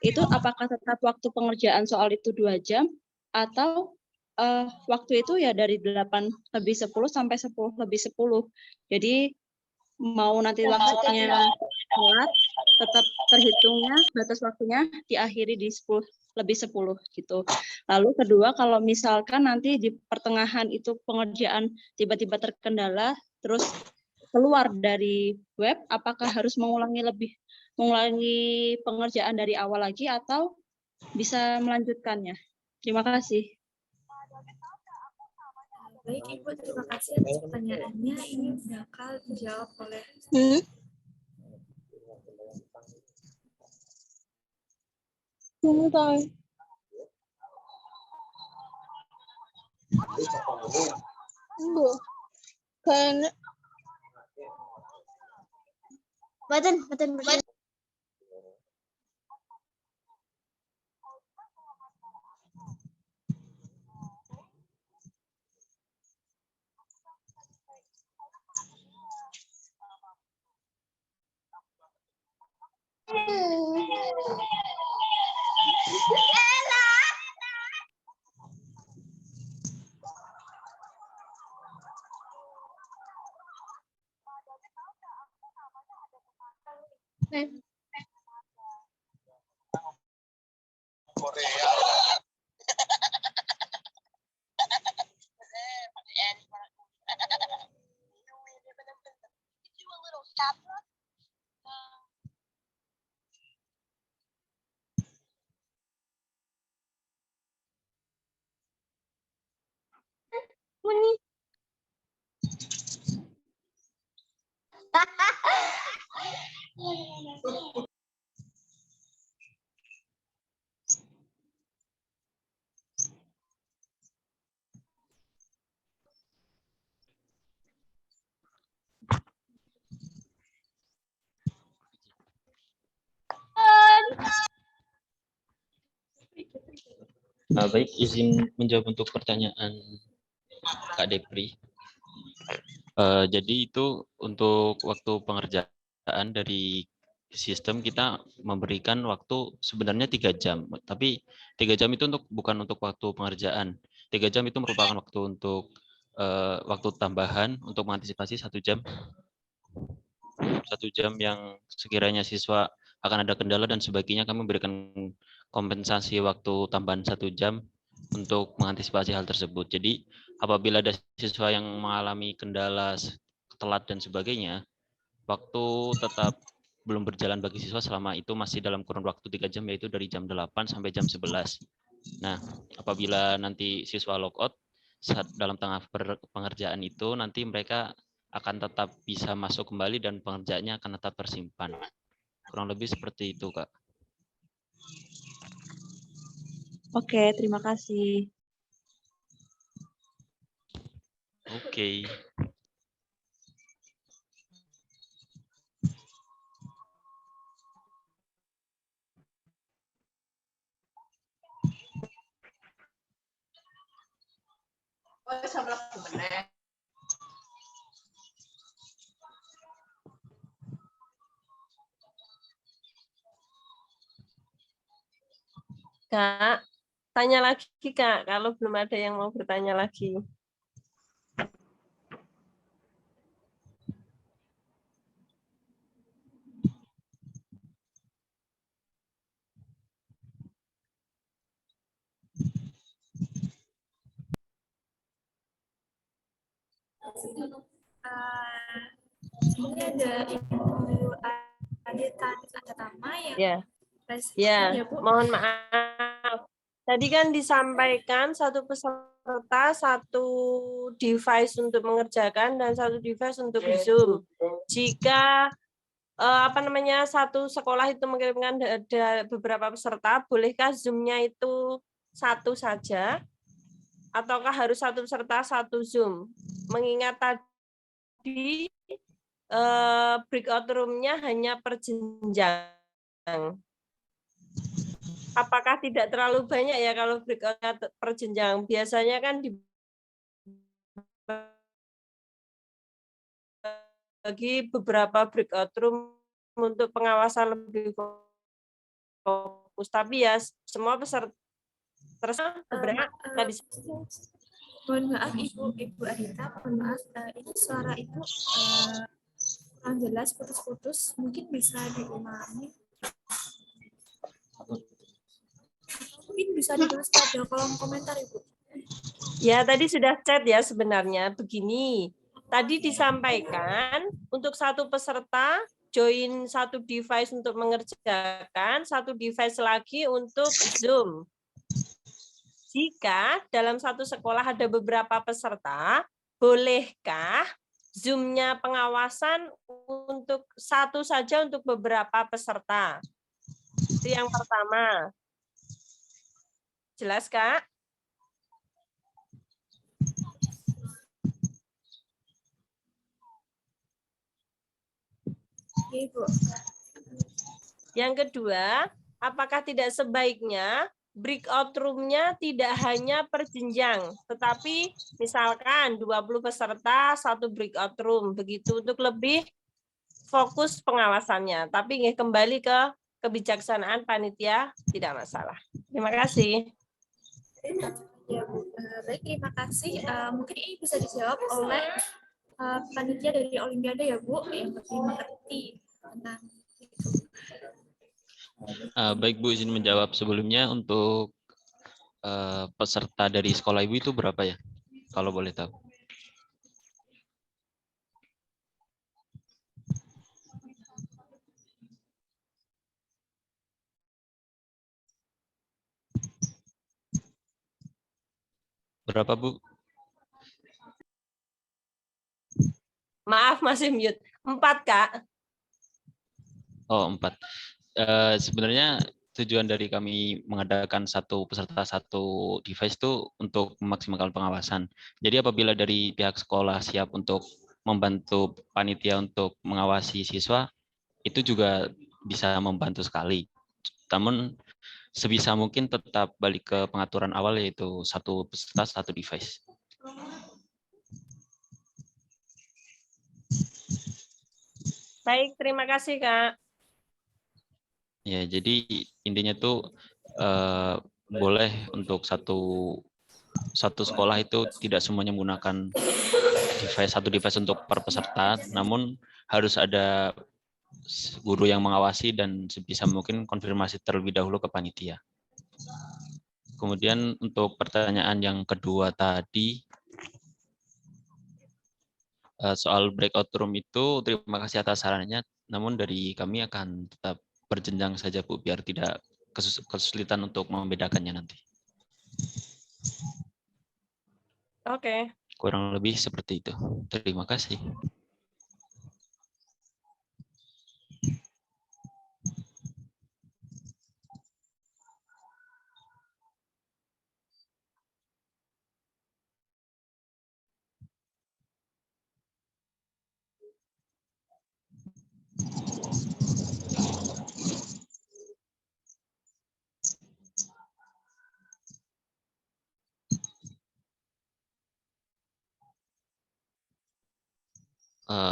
itu apakah tetap waktu pengerjaan soal itu 2 jam atau waktu itu ya dari 8:10 sampai 10:10. Jadi mau nanti waktunya telat, tetap terhitungnya batas waktunya diakhiri di 10:10 gitu. Lalu kedua, kalau misalkan nanti di pertengahan itu pengerjaan tiba-tiba terkendala, terus keluar dari web, apakah harus mengulangi pengerjaan dari awal lagi atau bisa melanjutkannya? Terima kasih. Baik Ibu, terima kasih atas pertanyaannya. Ini bakal dijawab oleh Kayaknya Badan. Baik, izin menjawab untuk pertanyaan Kak Depri. Jadi itu untuk waktu pengerjaan dari sistem kita memberikan waktu sebenarnya 3 jam. Tapi 3 jam itu bukan untuk waktu pengerjaan. 3 jam itu merupakan waktu untuk waktu tambahan untuk mengantisipasi 1 jam. 1 jam yang sekiranya siswa akan ada kendala dan sebagainya, kami memberikan kompensasi waktu tambahan 1 jam untuk mengantisipasi hal tersebut. Jadi apabila ada siswa yang mengalami kendala telat dan sebagainya, waktu tetap belum berjalan bagi siswa selama itu masih dalam kurun waktu 3 jam, yaitu dari jam 8 sampai jam 11. Nah, apabila nanti siswa logout saat dalam tengah pengerjaan itu, nanti mereka akan tetap bisa masuk kembali dan pengerjaannya akan tetap tersimpan. Kurang lebih seperti itu, Kak. Oke, terima kasih. Oke. Kak, tanya lagi Kak, kalau belum ada yang mau bertanya lagi. Ini ada Ibu Adita Tama yang Ya, mohon maaf. Tadi kan disampaikan satu peserta, satu device untuk mengerjakan dan satu device untuk Zoom. Jika satu sekolah itu mengirimkan ada beberapa peserta, bolehkah Zoom-nya itu satu saja? Ataukah harus satu peserta, satu Zoom? Mengingat tadi breakout room-nya hanya per jenjang. Apakah tidak terlalu banyak ya kalau breakout-nya per jenjang? Biasanya kan dibagi beberapa breakout room untuk pengawasan lebih fokus. Tapi ya semua peserta mohon maaf Ibu Adita, mohon maaf ini suara itu kurang jelas, putus-putus, mungkin bisa diulangi. Mungkin bisa ditulis pada kolom komentar Ibu. Ya, tadi sudah chat ya sebenarnya. Begini, tadi disampaikan untuk satu peserta join satu device untuk mengerjakan, satu device lagi untuk Zoom. jika dalam satu sekolah ada beberapa peserta, bolehkah Zoom-nya pengawasan untuk satu saja untuk beberapa peserta? Itu yang pertama. Jelas, Kak? Ibu. Yang kedua, apakah tidak sebaiknya breakout room-nya tidak hanya per jenjang, tetapi misalkan 20 peserta, satu breakout room, begitu untuk lebih fokus pengawasannya. Tapi kembali ke kebijaksanaan panitia, tidak masalah. Terima kasih. Ya, Bu. Baik, terima kasih. Mungkin ini bisa dijawab oleh panitia dari Olimpiade ya, Bu, yang lebih mengerti tentang itu. Baik Bu, izin menjawab sebelumnya untuk peserta dari sekolah Ibu itu berapa ya? Kalau boleh tahu. Berapa Bu? Maaf, masih mute. 4, Kak. Oh, 4. Sebenarnya tujuan dari kami mengadakan satu peserta satu device itu untuk memaksimalkan pengawasan. Jadi apabila dari pihak sekolah siap untuk membantu panitia untuk mengawasi siswa, itu juga bisa membantu sekali. Namun sebisa mungkin tetap balik ke pengaturan awal, yaitu satu peserta satu device. Baik, terima kasih, Kak. Ya, jadi intinya tuh boleh untuk satu sekolah itu tidak semuanya menggunakan satu device untuk per peserta, namun harus ada guru yang mengawasi dan sebisa mungkin konfirmasi terlebih dahulu ke panitia. Kemudian untuk pertanyaan yang kedua tadi, soal breakout room itu, terima kasih atas sarannya, namun dari kami akan tetap berjenjang saja Bu, biar tidak kesulitan untuk membedakannya nanti. Oke. Kurang lebih seperti itu. Terima kasih.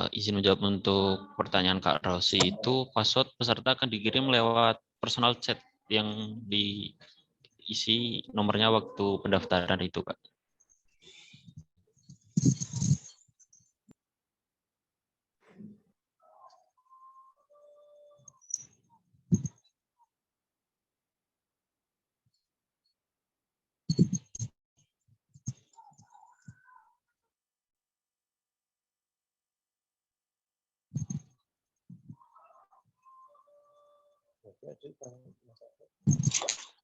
Izin menjawab untuk pertanyaan Kak Rosi itu, password peserta akan dikirim lewat personal chat yang diisi nomornya waktu pendaftaran itu, Kak.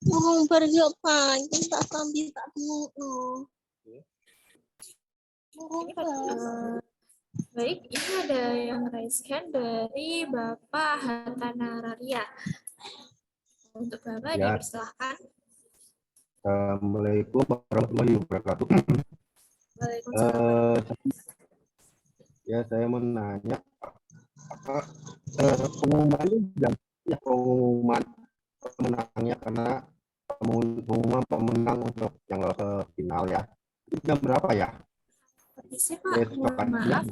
Urung pergi pagi tak sambil tak tunggu. Baik, ini ada yang raise hand dari Bapak Hatta Nararia. Untuk Bapak Ya. dipersilahkan. Assalamualaikum warahmatullahi wabarakatuh. Waalaikumsalam. Ya, saya mau nanya, apa pengumumannya ya pengumuman pemenangnya, karena pengumuman pemenang untuk yang lolos ke final ya, itu jam berapa ya? Permisi Pak, mohon maaf,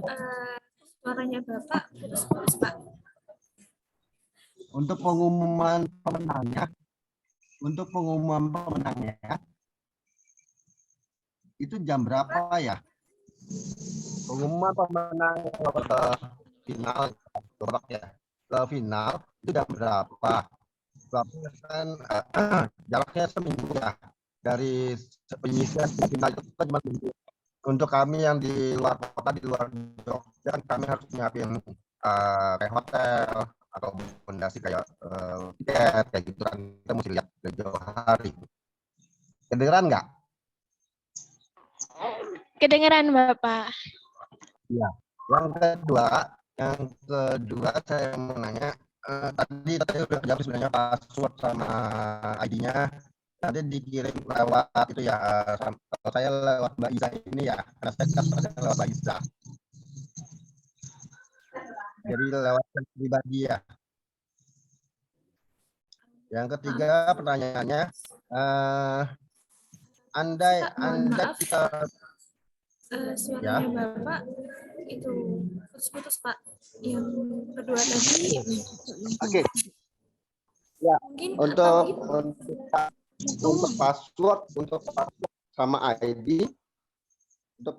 suaranya Bapak putus-putus Pak. Untuk pengumuman pemenangnya, itu jam berapa ya? Pengumuman pemenang ke final, ke final itu jam berapa? Soalnya kan jaraknya seminggu ya, dari penyisian ke final itu kan cuma seminggu. Untuk kami yang di luar kota, di luar Jogja, kami harus nyiapin kayak hotel atau fondasi kayak tiket kayak gitu kan, kita mesti lihat dari jauh hari. Kedengeran nggak? Kedengeran Bapak. Ya. Yang kedua saya mau nanya, tadi udah jawab sebenarnya password sama ID-nya nanti dikirim lewat itu ya, kalau saya lewat Mbak Iza ini ya, karena saya daftarnya lewat Mbak Iza. Jadi lewat pribadi ya. Yang ketiga pertanyaannya, andai kita suaranya Bapak itu putus-putus Pak. Yang kedua tadi. Oke. Ya, Mungkin untuk password sama ID untuk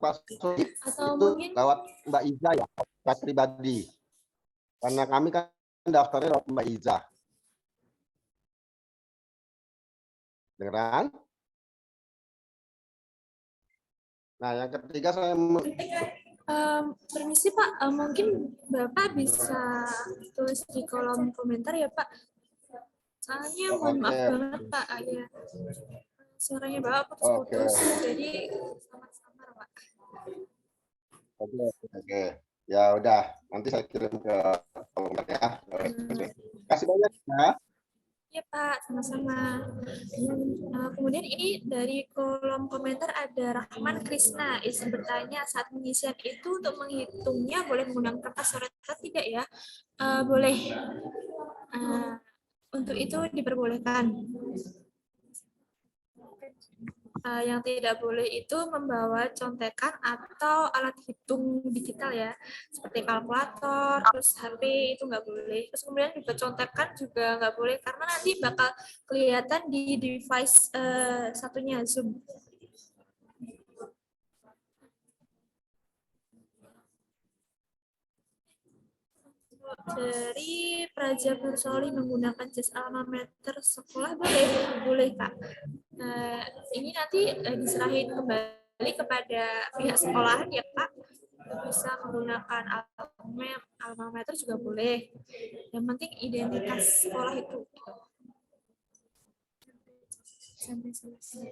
password itu lewat Mbak Iza ya, lewat pribadi. Karena kami kan daftarnya lewat Mbak Iza. Dengeran? Nah, yang ketiga saya permisi Pak, mungkin Bapak bisa tulis di kolom komentar ya Pak. Soalnya mohon maaf banget Pak, ya. Suaranya Bapak putus-putus, jadi samar-samar Pak. Oke. Ya udah, nanti saya kirim ke komentar ya. Kasih banyak ya. Iya Pak, sama-sama. Kemudian ini dari kolom komentar ada Rahman Krisna. Izin bertanya, saat pengisian itu untuk menghitungnya boleh menggunakan kertas surat atau tidak ya? Boleh. Untuk itu diperbolehkan. Yang tidak boleh itu membawa contekan atau alat hitung digital ya, seperti kalkulator, terus HP itu nggak boleh. Terus kemudian juga contekan juga nggak boleh karena nanti bakal kelihatan di device satunya Zoom. Dari Praja Bursoli menggunakan jas alma mater sekolah boleh Kak. Ini nanti diserahin kembali kepada pihak sekolahan ya Pak. Bisa menggunakan alma mater juga boleh. Yang penting identitas sekolah itu. Sampai selesai.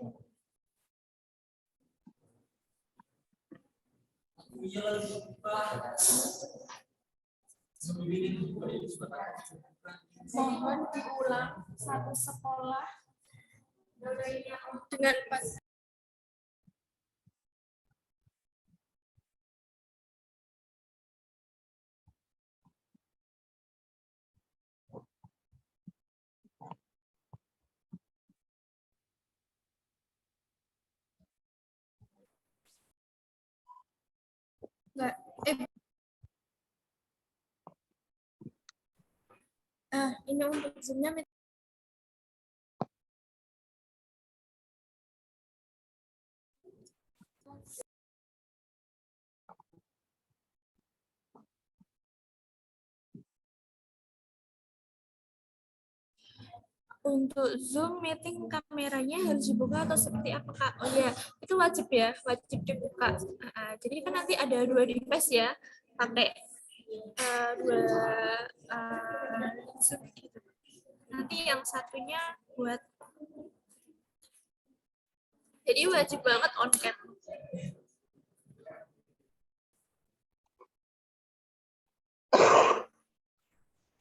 Mohon diulang satu sekolah dengan ini untuk Zoom-nya untuk Zoom meeting kameranya harus dibuka atau seperti apa Kak? Oh ya, itu wajib ya, wajib dibuka. Jadi kan nanti ada 2 device ya, pakai dua Zoom gitu. Nanti yang satunya buat, jadi wajib banget on cam.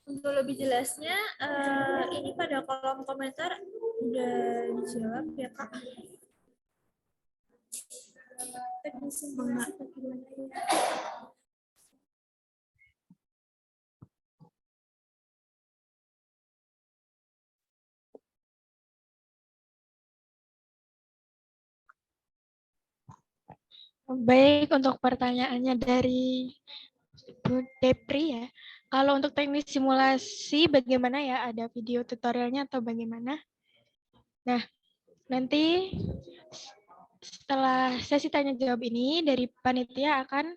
Untuk lebih jelasnya, ini pada kolom komentar udah dijawab ya Kak. Baik, untuk pertanyaannya dari Bu Depri ya. Kalau untuk teknis simulasi bagaimana ya? Ada video tutorialnya atau bagaimana? Nah, nanti setelah sesi tanya jawab ini dari panitia akan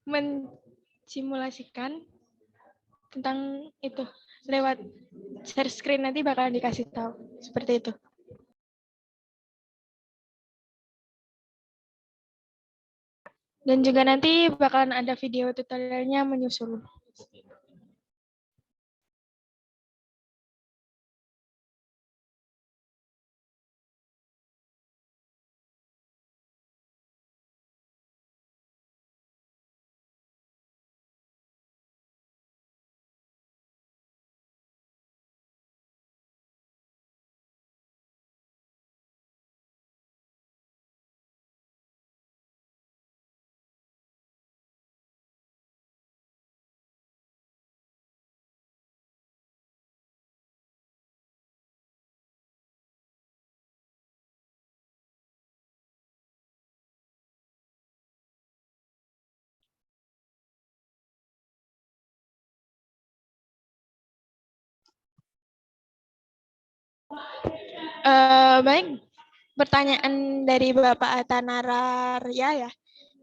mensimulasikan tentang itu lewat share screen, nanti bakal dikasih tahu seperti itu. Dan juga nanti bakalan ada video tutorialnya menyusul. Baik, pertanyaan dari Bapak Atanararya ya.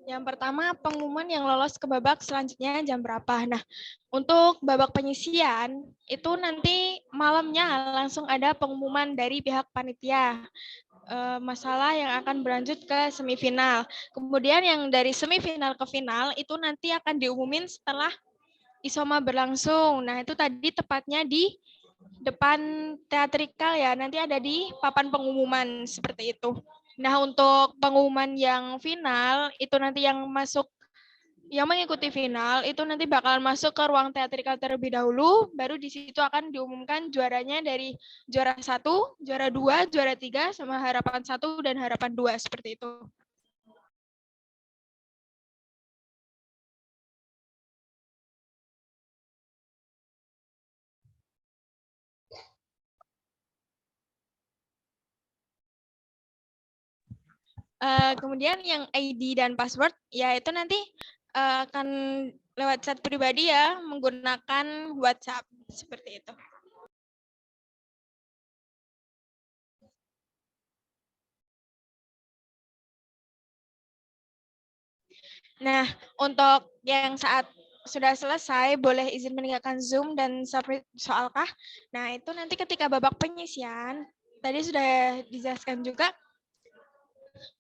Yang pertama, pengumuman yang lolos ke babak selanjutnya jam berapa? Nah, untuk babak penyisian, itu nanti malamnya langsung ada pengumuman dari pihak panitia. Masalah yang akan berlanjut ke semifinal. Kemudian yang dari semifinal ke final, itu nanti akan diumumin setelah isoma berlangsung. Nah, itu tadi tepatnya di depan teatrikal ya, nanti ada di papan pengumuman seperti itu. Nah, untuk pengumuman yang final, itu nanti yang mengikuti final, itu nanti bakalan masuk ke ruang teatrikal terlebih dahulu, baru di situ akan diumumkan juaranya dari juara 1, juara 2, juara 3, sama harapan 1 dan harapan 2, seperti itu. Kemudian yang ID dan password, ya itu nanti akan lewat chat pribadi ya, menggunakan WhatsApp, seperti itu. Nah, untuk yang saat sudah selesai, boleh izin meninggalkan Zoom dan submit soalkah? Nah, itu nanti ketika babak penyisian, tadi sudah dijelaskan juga,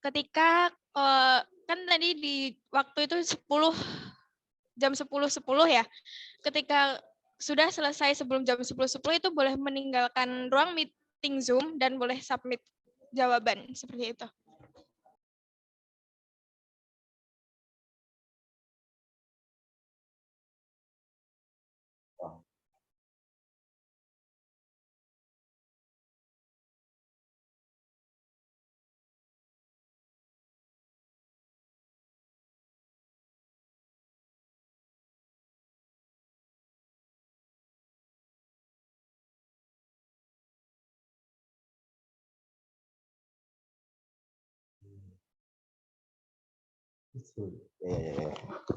ketika kan tadi di waktu itu jam 10.10 ya, ketika sudah selesai sebelum jam 10.10 itu boleh meninggalkan ruang meeting Zoom dan boleh submit jawaban, seperti itu.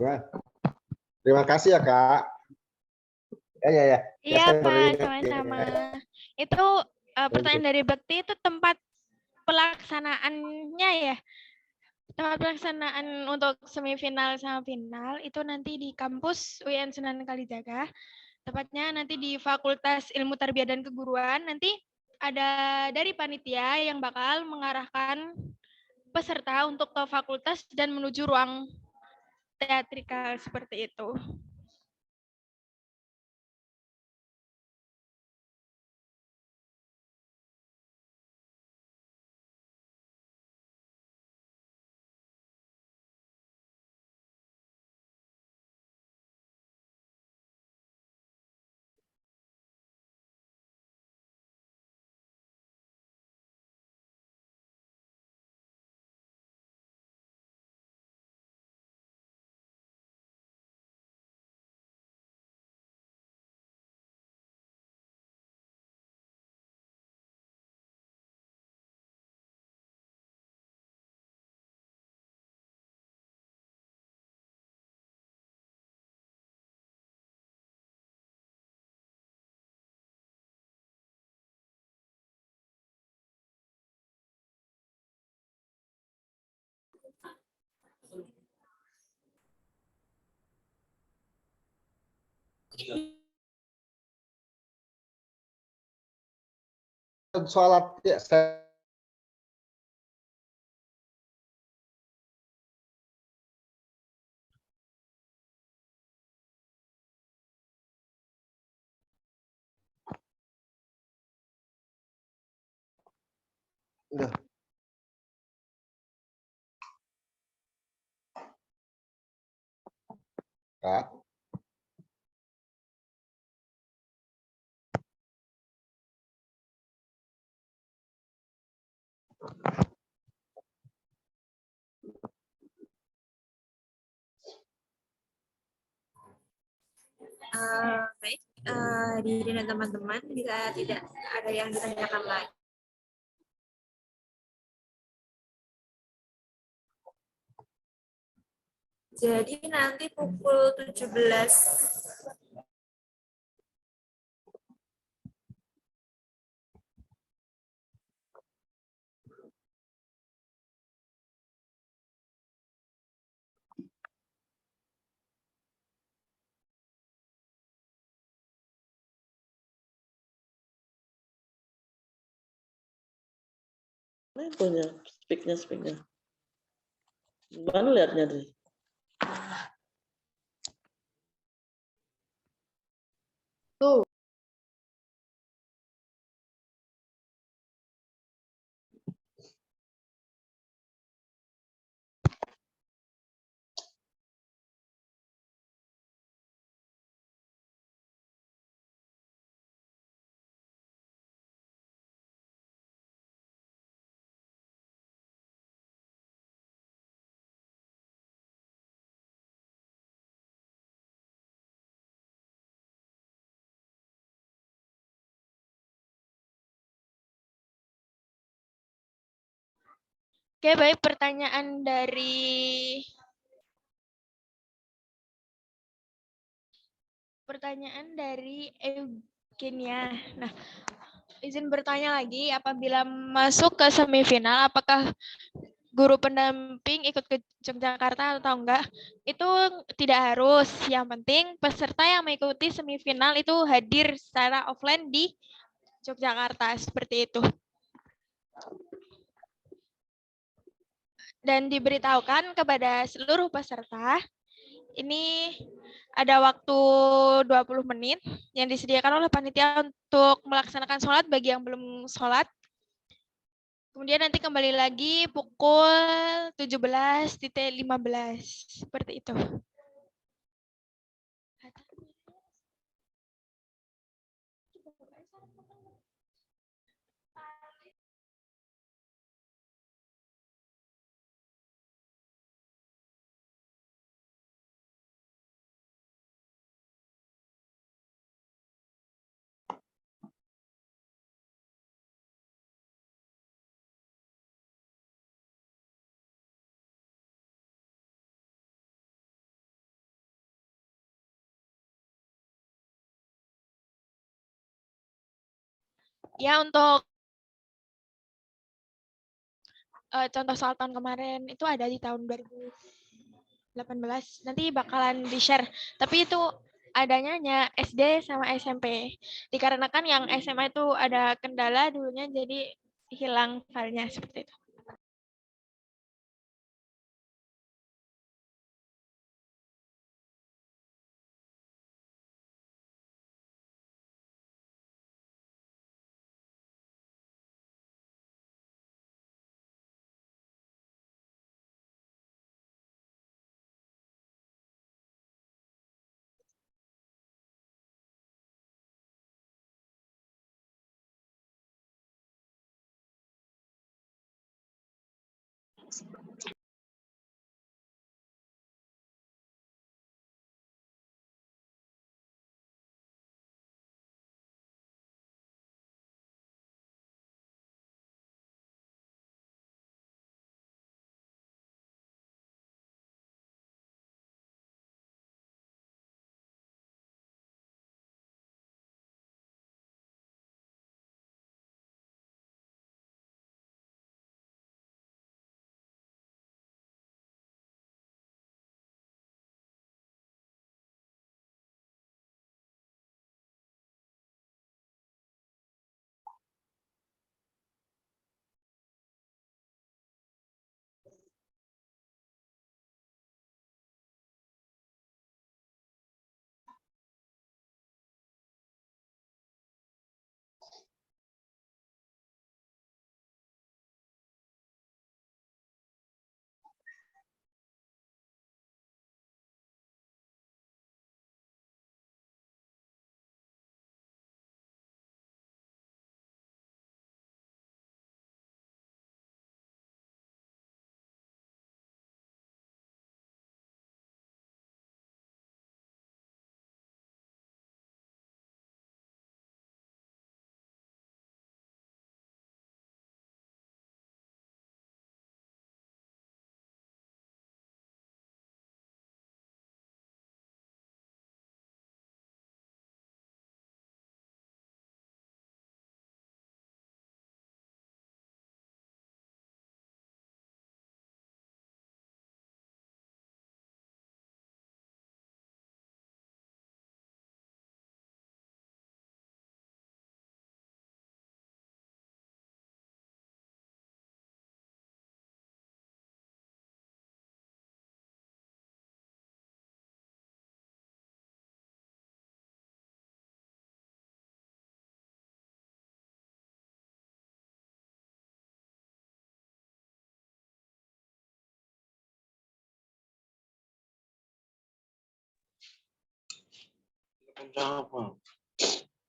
Ya. Terima kasih ya, Kak. Ya. Iya, Pak, sama-sama. Itu pertanyaan dari Bekti, itu tempat pelaksanaannya ya. Tempat pelaksanaan untuk semifinal sama final itu nanti di kampus UIN Sunan Kalijaga. Tepatnya nanti di Fakultas Ilmu Tarbiyah dan Keguruan. Nanti ada dari panitia yang bakal mengarahkan peserta untuk ke fakultas dan menuju ruang teatrikal, seperti itu. Sholat ya, saya Udah. Kak. Baik, diri dan teman-teman bisa tidak ada yang ditanyakan lagi. Jadi nanti pukul 17. Mana punya speaknya. Mana lihatnya deh. Tuh. Oke, baik, pertanyaan dari Eugenia. Nah, izin bertanya lagi, apabila masuk ke semifinal, apakah guru pendamping ikut ke Yogyakarta atau enggak? Itu tidak harus. Yang penting peserta yang mengikuti semifinal itu hadir secara offline di Yogyakarta, seperti itu. Dan diberitahukan kepada seluruh peserta, ini ada waktu 20 menit yang disediakan oleh panitia untuk melaksanakan sholat bagi yang belum sholat. Kemudian nanti kembali lagi pukul 17.15. Seperti itu. Ya, untuk contoh soal tahun kemarin itu ada di tahun 2018. Nanti bakalan di-share. Tapi itu adanya hanya SD sama SMP. Dikarenakan yang SMA itu ada kendala dulunya, jadi hilang filenya seperti itu.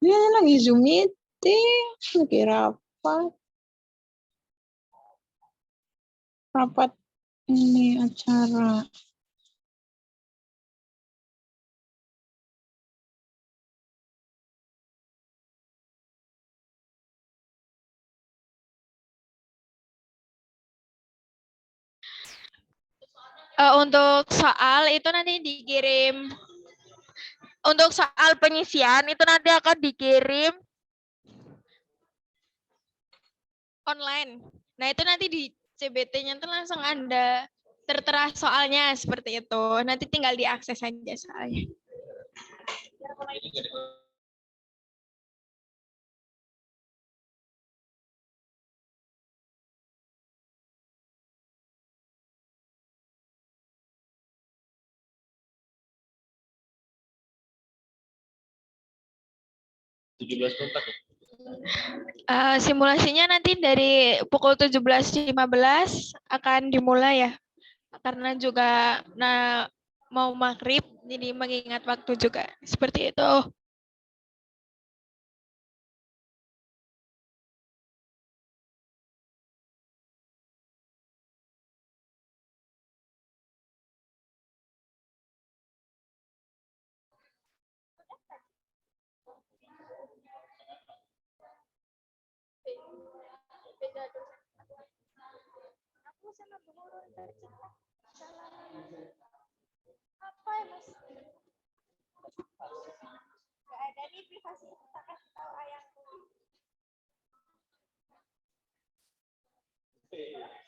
Dia lagi Zoom meeting. Lagi rapat. Rapat ini acara. Untuk soal itu nanti dikirim. Untuk soal pengisian itu nanti akan dikirim online. Nah itu nanti di CBT-nya tuh langsung Anda tertera soalnya seperti itu. Nanti tinggal diakses saja soalnya. Simulasinya nanti dari pukul 17.15 akan dimulai ya. Karena juga mau maghrib, jadi mengingat waktu juga. Seperti itu. Apa ya Mas? Gak ada nih privasi, kita kasih tahu ayahku.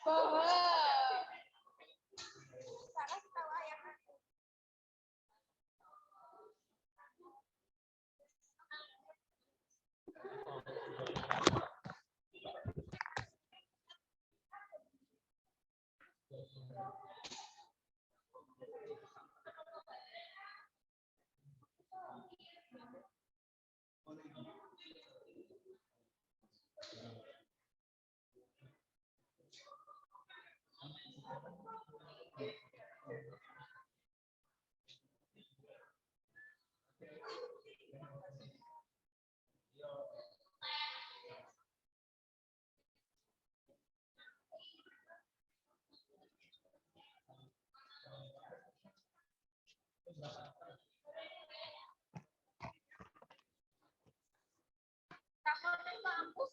Bohong. Kita kasih tahu ayahku. Takutnya kampus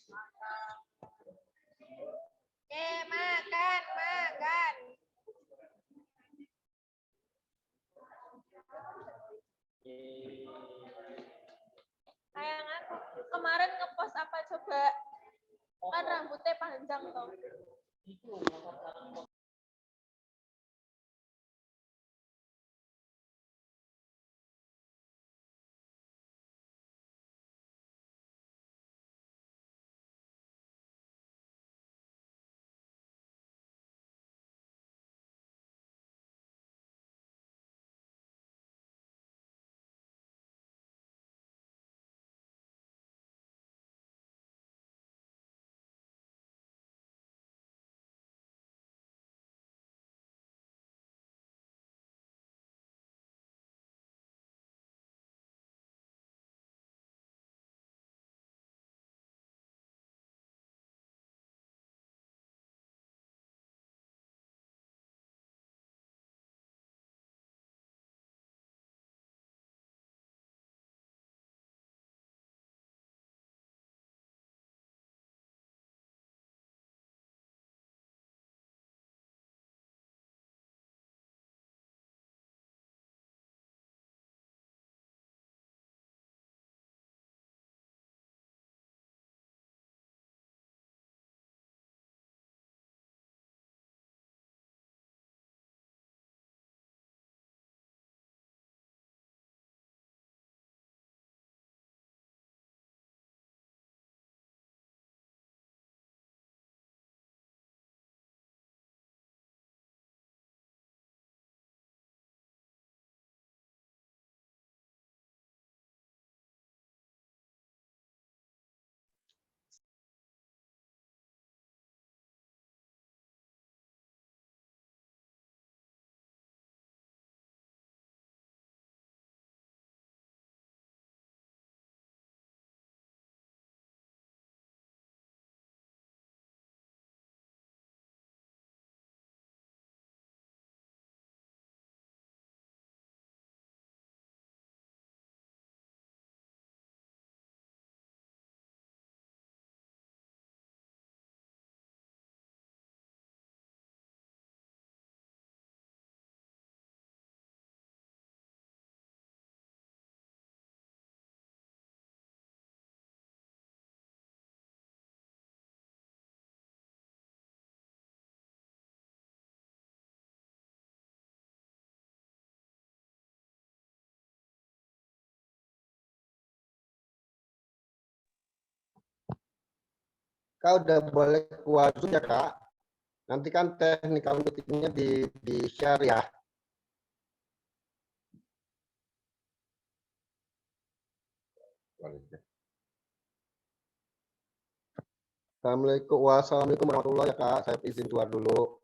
makan, makan. Sayang aku kemarin ngepost apa coba? Kan rambutnya panjang toh. Kak udah boleh keluar Zoom ya Kak. Nanti kan technical meetingnya di share ya. Wassalamualaikum warahmatullahi wabarakatuh ya Kak. Saya izin keluar dulu.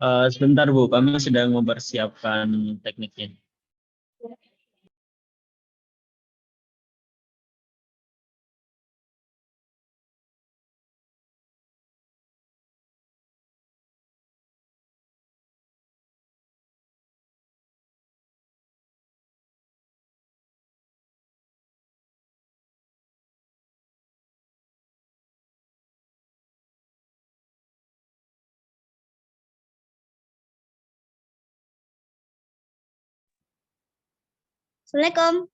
Sebentar Bu, kami sedang mempersiapkan tekniknya. Assalamualaikum.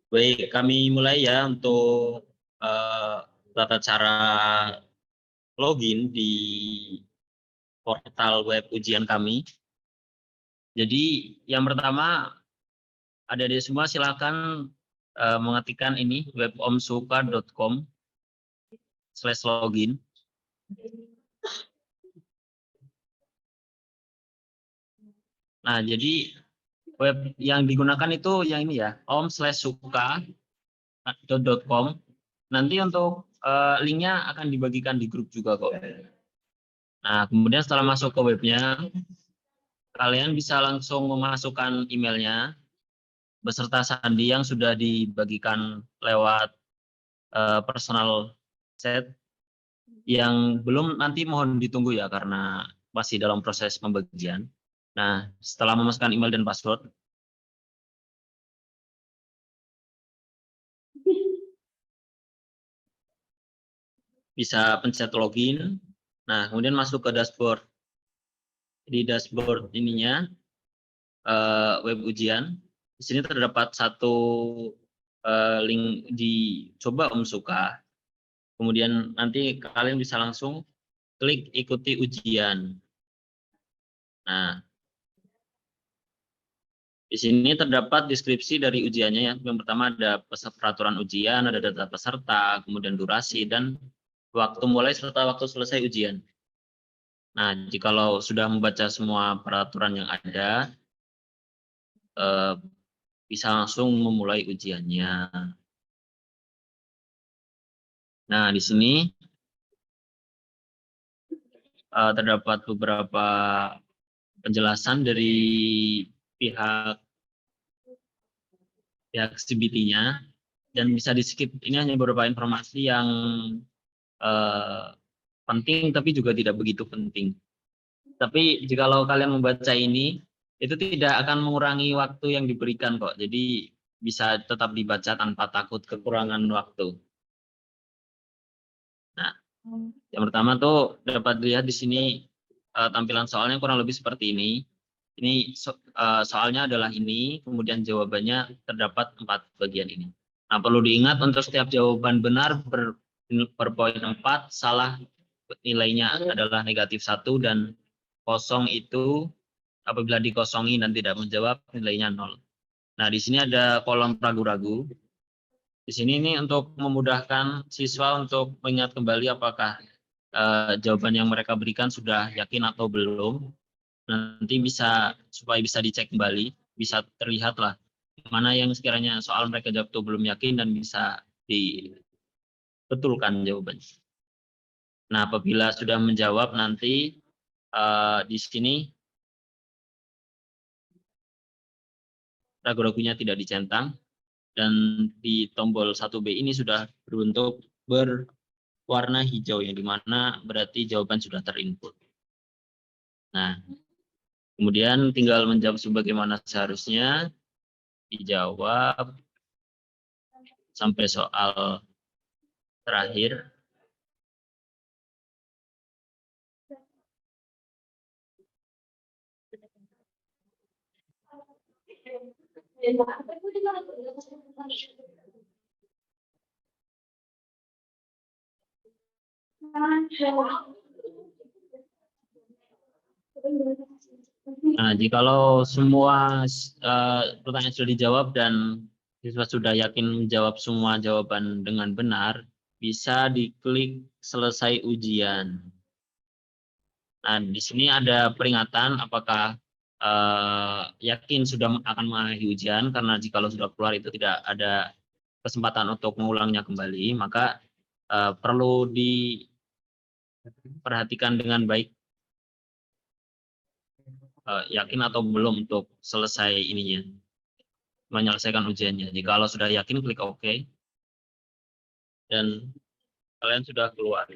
Baik, kami mulai ya untuk tata cara login di portal web ujian kami. Jadi yang pertama, adik-adik semua silakan mengetikkan ini webomsuka.com/login. Nah, jadi web yang digunakan itu yang ini ya, om/suka.com. Nanti untuk linknya akan dibagikan di grup juga kok. Nah, kemudian setelah masuk ke webnya, kalian bisa langsung memasukkan emailnya beserta sandi yang sudah dibagikan lewat personal chat. Yang belum nanti mohon ditunggu ya karena masih dalam proses pembagian. Nah, setelah memasukkan email dan password, bisa pencet login. Nah, kemudian masuk ke dashboard. Di dashboard ininya web ujian. Di sini terdapat satu link di coba Suka. Kemudian nanti kalian bisa langsung klik ikuti ujian. Nah, di sini terdapat deskripsi dari ujiannya ya. Yang pertama ada peraturan ujian, ada data peserta, kemudian durasi dan waktu mulai serta waktu selesai ujian. Nah, jikalau sudah membaca semua peraturan yang ada, bisa langsung memulai ujiannya. Nah, di sini terdapat beberapa penjelasan dari pihak CBT-nya dan bisa di-skip. Ini hanya beberapa informasi yang penting tapi juga tidak begitu penting. Tapi jikalau kalian membaca ini, itu tidak akan mengurangi waktu yang diberikan kok. Jadi bisa tetap dibaca tanpa takut kekurangan waktu. Nah, yang pertama tuh dapat dilihat di sini tampilan soalnya kurang lebih seperti ini. Ini soalnya adalah ini, kemudian jawabannya terdapat 4 bagian ini. Nah, perlu diingat untuk setiap jawaban benar per poin 4, salah nilainya adalah -1 dan kosong itu apabila dikosongi dan tidak menjawab nilainya 0. Nah, di sini ada kolom ragu-ragu. Di sini ini untuk memudahkan siswa untuk mengingat kembali apakah jawaban yang mereka berikan sudah yakin atau belum. Nanti supaya bisa dicek kembali, bisa terlihat lah mana yang sekiranya soal mereka jawab itu belum yakin dan bisa dibetulkan jawabannya. Nah, apabila sudah menjawab nanti di sini ragu-ragunya tidak dicentang dan di tombol 1B ini sudah berbentuk berwarna hijau yang dimana berarti jawaban sudah terinput. Nah, kemudian tinggal menjawab sebagaimana seharusnya, dijawab sampai soal terakhir. Nah, jikalau semua pertanyaan sudah dijawab dan siswa sudah yakin menjawab semua jawaban dengan benar, bisa diklik selesai ujian. Nah, di sini ada peringatan apakah yakin sudah akan mengakhiri ujian, karena jikalau sudah keluar itu tidak ada kesempatan untuk mengulangnya kembali, maka perlu diperhatikan dengan baik, yakin atau belum untuk selesai ininya, menyelesaikan ujiannya. Jikalau sudah yakin, klik OK, dan kalian sudah keluar.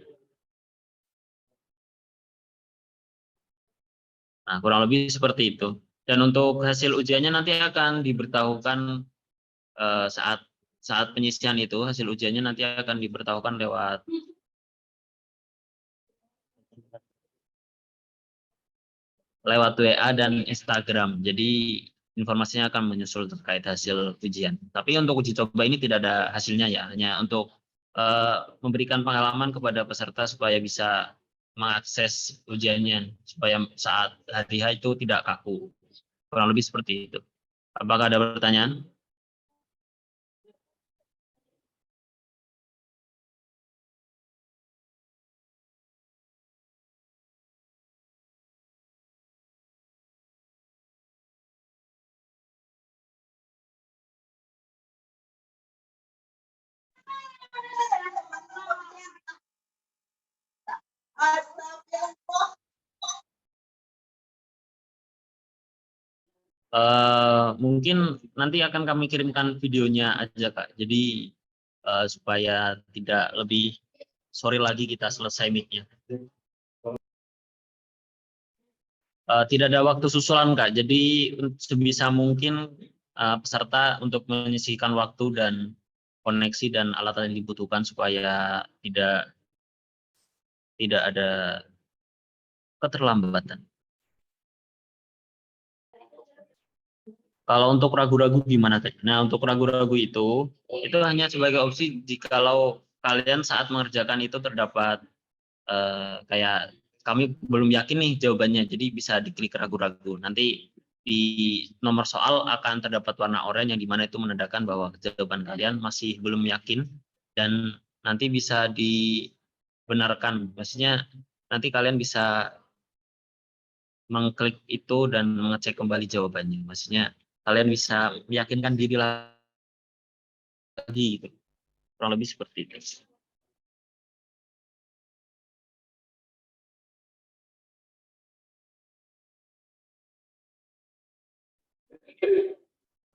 Nah, kurang lebih seperti itu. Dan untuk hasil ujiannya nanti akan diberitahukan saat penyisian itu, hasil ujiannya nanti akan diberitahukan lewat WA dan Instagram. Jadi informasinya akan menyusul terkait hasil ujian. Tapi untuk uji coba ini tidak ada hasilnya ya, hanya untuk memberikan pengalaman kepada peserta supaya bisa mengakses ujiannya, supaya saat hari H itu tidak kaku. Kurang lebih seperti itu. Apakah ada pertanyaan? Mungkin nanti akan kami kirimkan videonya aja Kak. Jadi supaya tidak lebih sore lagi kita selesai mic-nya. Tidak ada waktu susulan Kak. Jadi sebisa mungkin peserta untuk menyisihkan waktu dan koneksi dan alat yang dibutuhkan supaya tidak ada keterlambatan. Kalau untuk ragu-ragu gimana? Nah, untuk ragu-ragu itu hanya sebagai opsi jikalau kalian saat mengerjakan itu terdapat kayak kami belum yakin nih jawabannya, jadi bisa diklik ragu-ragu. Nanti di nomor soal akan terdapat warna oranye yang dimana itu menandakan bahwa jawaban kalian masih belum yakin, dan nanti bisa dibenarkan. Maksudnya nanti kalian bisa mengklik itu dan mengecek kembali jawabannya. Maksudnya kalian bisa meyakinkan diri lagi, gitu. Kurang lebih seperti itu.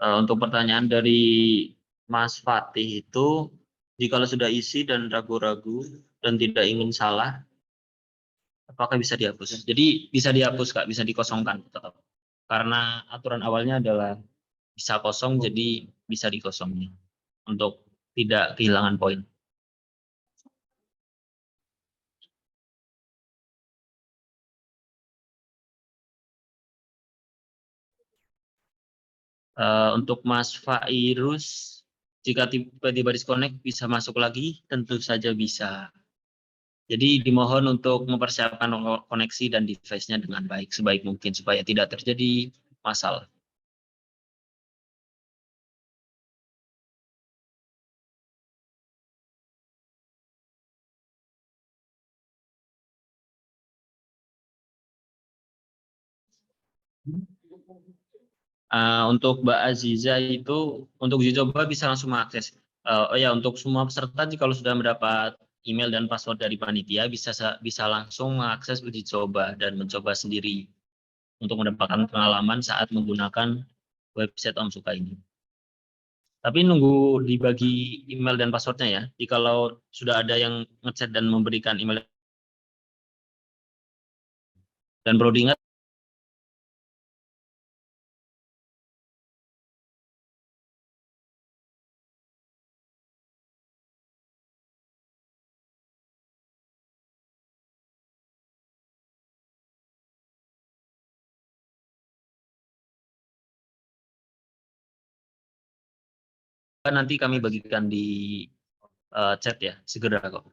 Untuk pertanyaan dari Mas Fatih itu, jika sudah isi dan ragu-ragu dan tidak ingin salah, apakah bisa dihapus? Jadi bisa dihapus Kak, bisa dikosongkan tetap. Karena aturan awalnya adalah bisa kosong, jadi bisa dikosongin untuk tidak kehilangan poin. Untuk Mas Fairus, jika tiba-tiba disconnect bisa masuk lagi, tentu saja bisa. Jadi dimohon untuk mempersiapkan koneksi dan device-nya dengan baik, sebaik mungkin supaya tidak terjadi masalah. Untuk Mbak Aziza itu, untuk uji coba bisa langsung mengakses. Oh ya, untuk semua peserta jika sudah mendapat email dan password dari panitia, bisa langsung mengakses uji coba dan mencoba sendiri untuk mendapatkan pengalaman saat menggunakan website Omsuka ini. Tapi nunggu dibagi email dan passwordnya ya. Jikalau sudah ada yang ngechat dan memberikan email, dan perlu diingat nanti kami bagikan di chat ya, segera kok.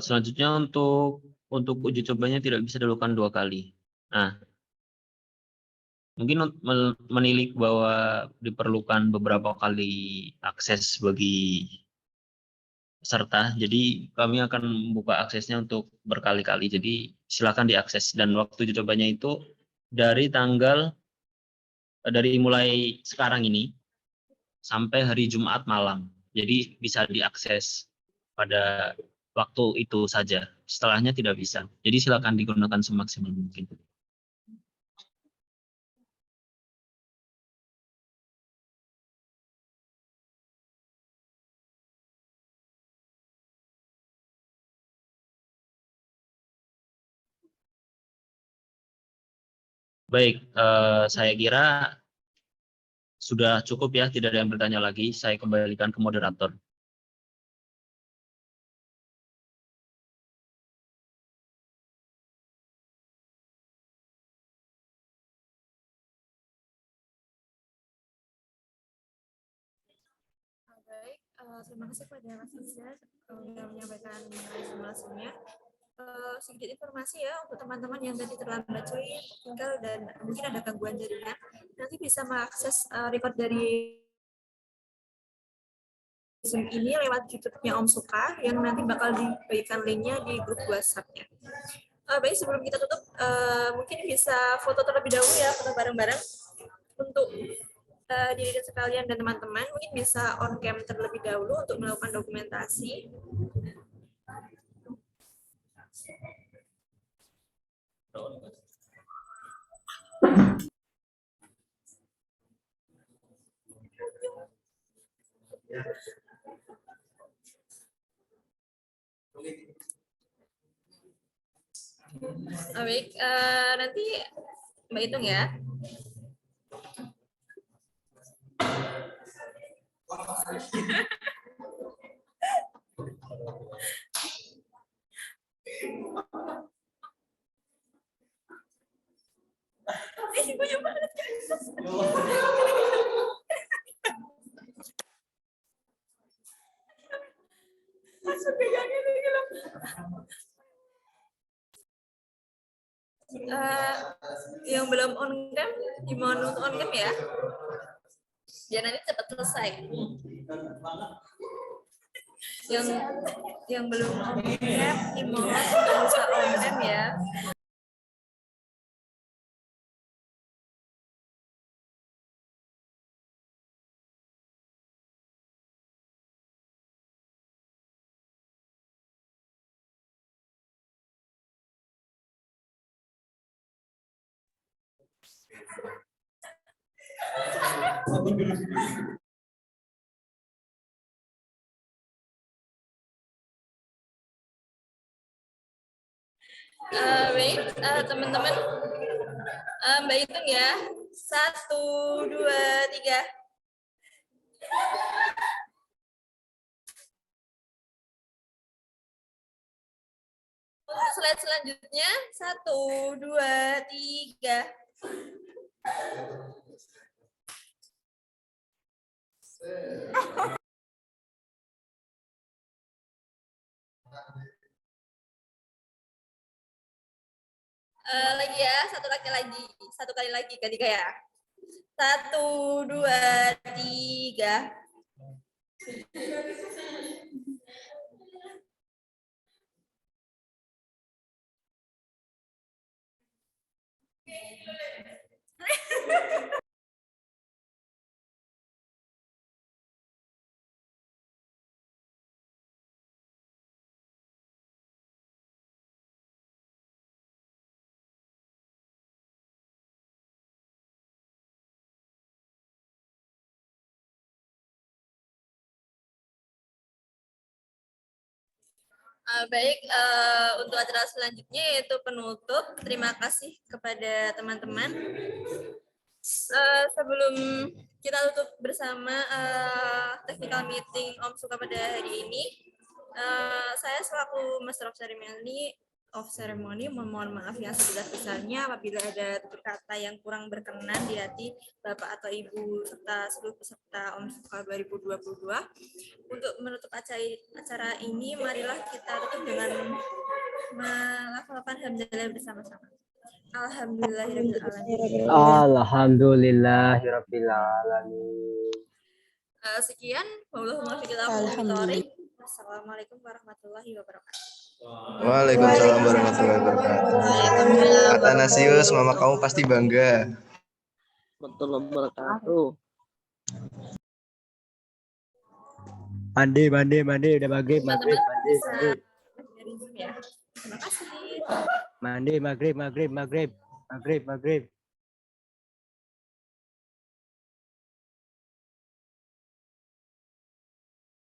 Selanjutnya untuk uji cobanya tidak bisa dilakukan 2 kali. Nah, mungkin menilik bahwa diperlukan beberapa kali akses bagi peserta. Jadi kami akan membuka aksesnya untuk berkali-kali. Jadi silakan diakses dan waktu uji cobanya itu dari mulai sekarang ini sampai hari Jumat malam. Jadi bisa diakses pada waktu itu saja. Setelahnya tidak bisa. Jadi silakan digunakan semaksimal mungkin. Baik, saya kira sudah cukup ya, tidak ada yang bertanya lagi. Saya kembalikan ke moderator. Baik, terima kasih kepada Mas Iza yang menyampaikan simulasinya. Sedikit informasi ya untuk teman-teman yang tadi terlambat join, tinggal dan mungkin ada gangguan jaringan, nanti bisa mengakses record dari Zoom ini lewat YouTube-nya Om Suka yang nanti bakal dibagikan linknya di grup WhatsApp-nya. Baik, sebelum kita tutup, mungkin bisa foto terlebih dahulu ya, foto bareng-bareng untuk diri sekalian dan teman-teman. Mungkin bisa on cam terlebih dahulu untuk melakukan dokumentasi. Baik, nanti Mbak hitung ya. Yang belum on cam, gimana untuk on cam ya? Biar nanti cepat selesai. Yang belum on cam, imohon bisa on cam ya. Baik, teman-teman, Mbak hitung ya. 1, 2, 3. Untuk slide selanjutnya, 1, 2, 3. Lagi ya, satu kali lagi ketiga ya. 1, 2, 3. Baik, untuk acara selanjutnya yaitu penutup. Terima kasih kepada teman-teman. Sebelum kita tutup bersama technical meeting Om Suka pada hari ini, saya selaku Master of Ceremony of ceremony. Mohon maaf yang sebesar-besarnya apabila ada tutur kata yang kurang berkenan di hati Bapak atau Ibu serta seluruh peserta OMSUKA 2022. Untuk menutup acara ini, marilah kita tutup dengan melafalkan hamdalah bersama-sama. Alhamdulillahirrahmanirrahim. Alhamdulillahirrahmanirrahim. Sekian, Wassalamualaikum warahmatullahi wabarakatuh. Waalaikumsalam warahmatullahi wabarakatuh. Atanasius, mama kamu pasti bangga. Warahmatullahi wabarakatuh. Mandi, udah maghrib. Terima kasih. Mandi, maghrib.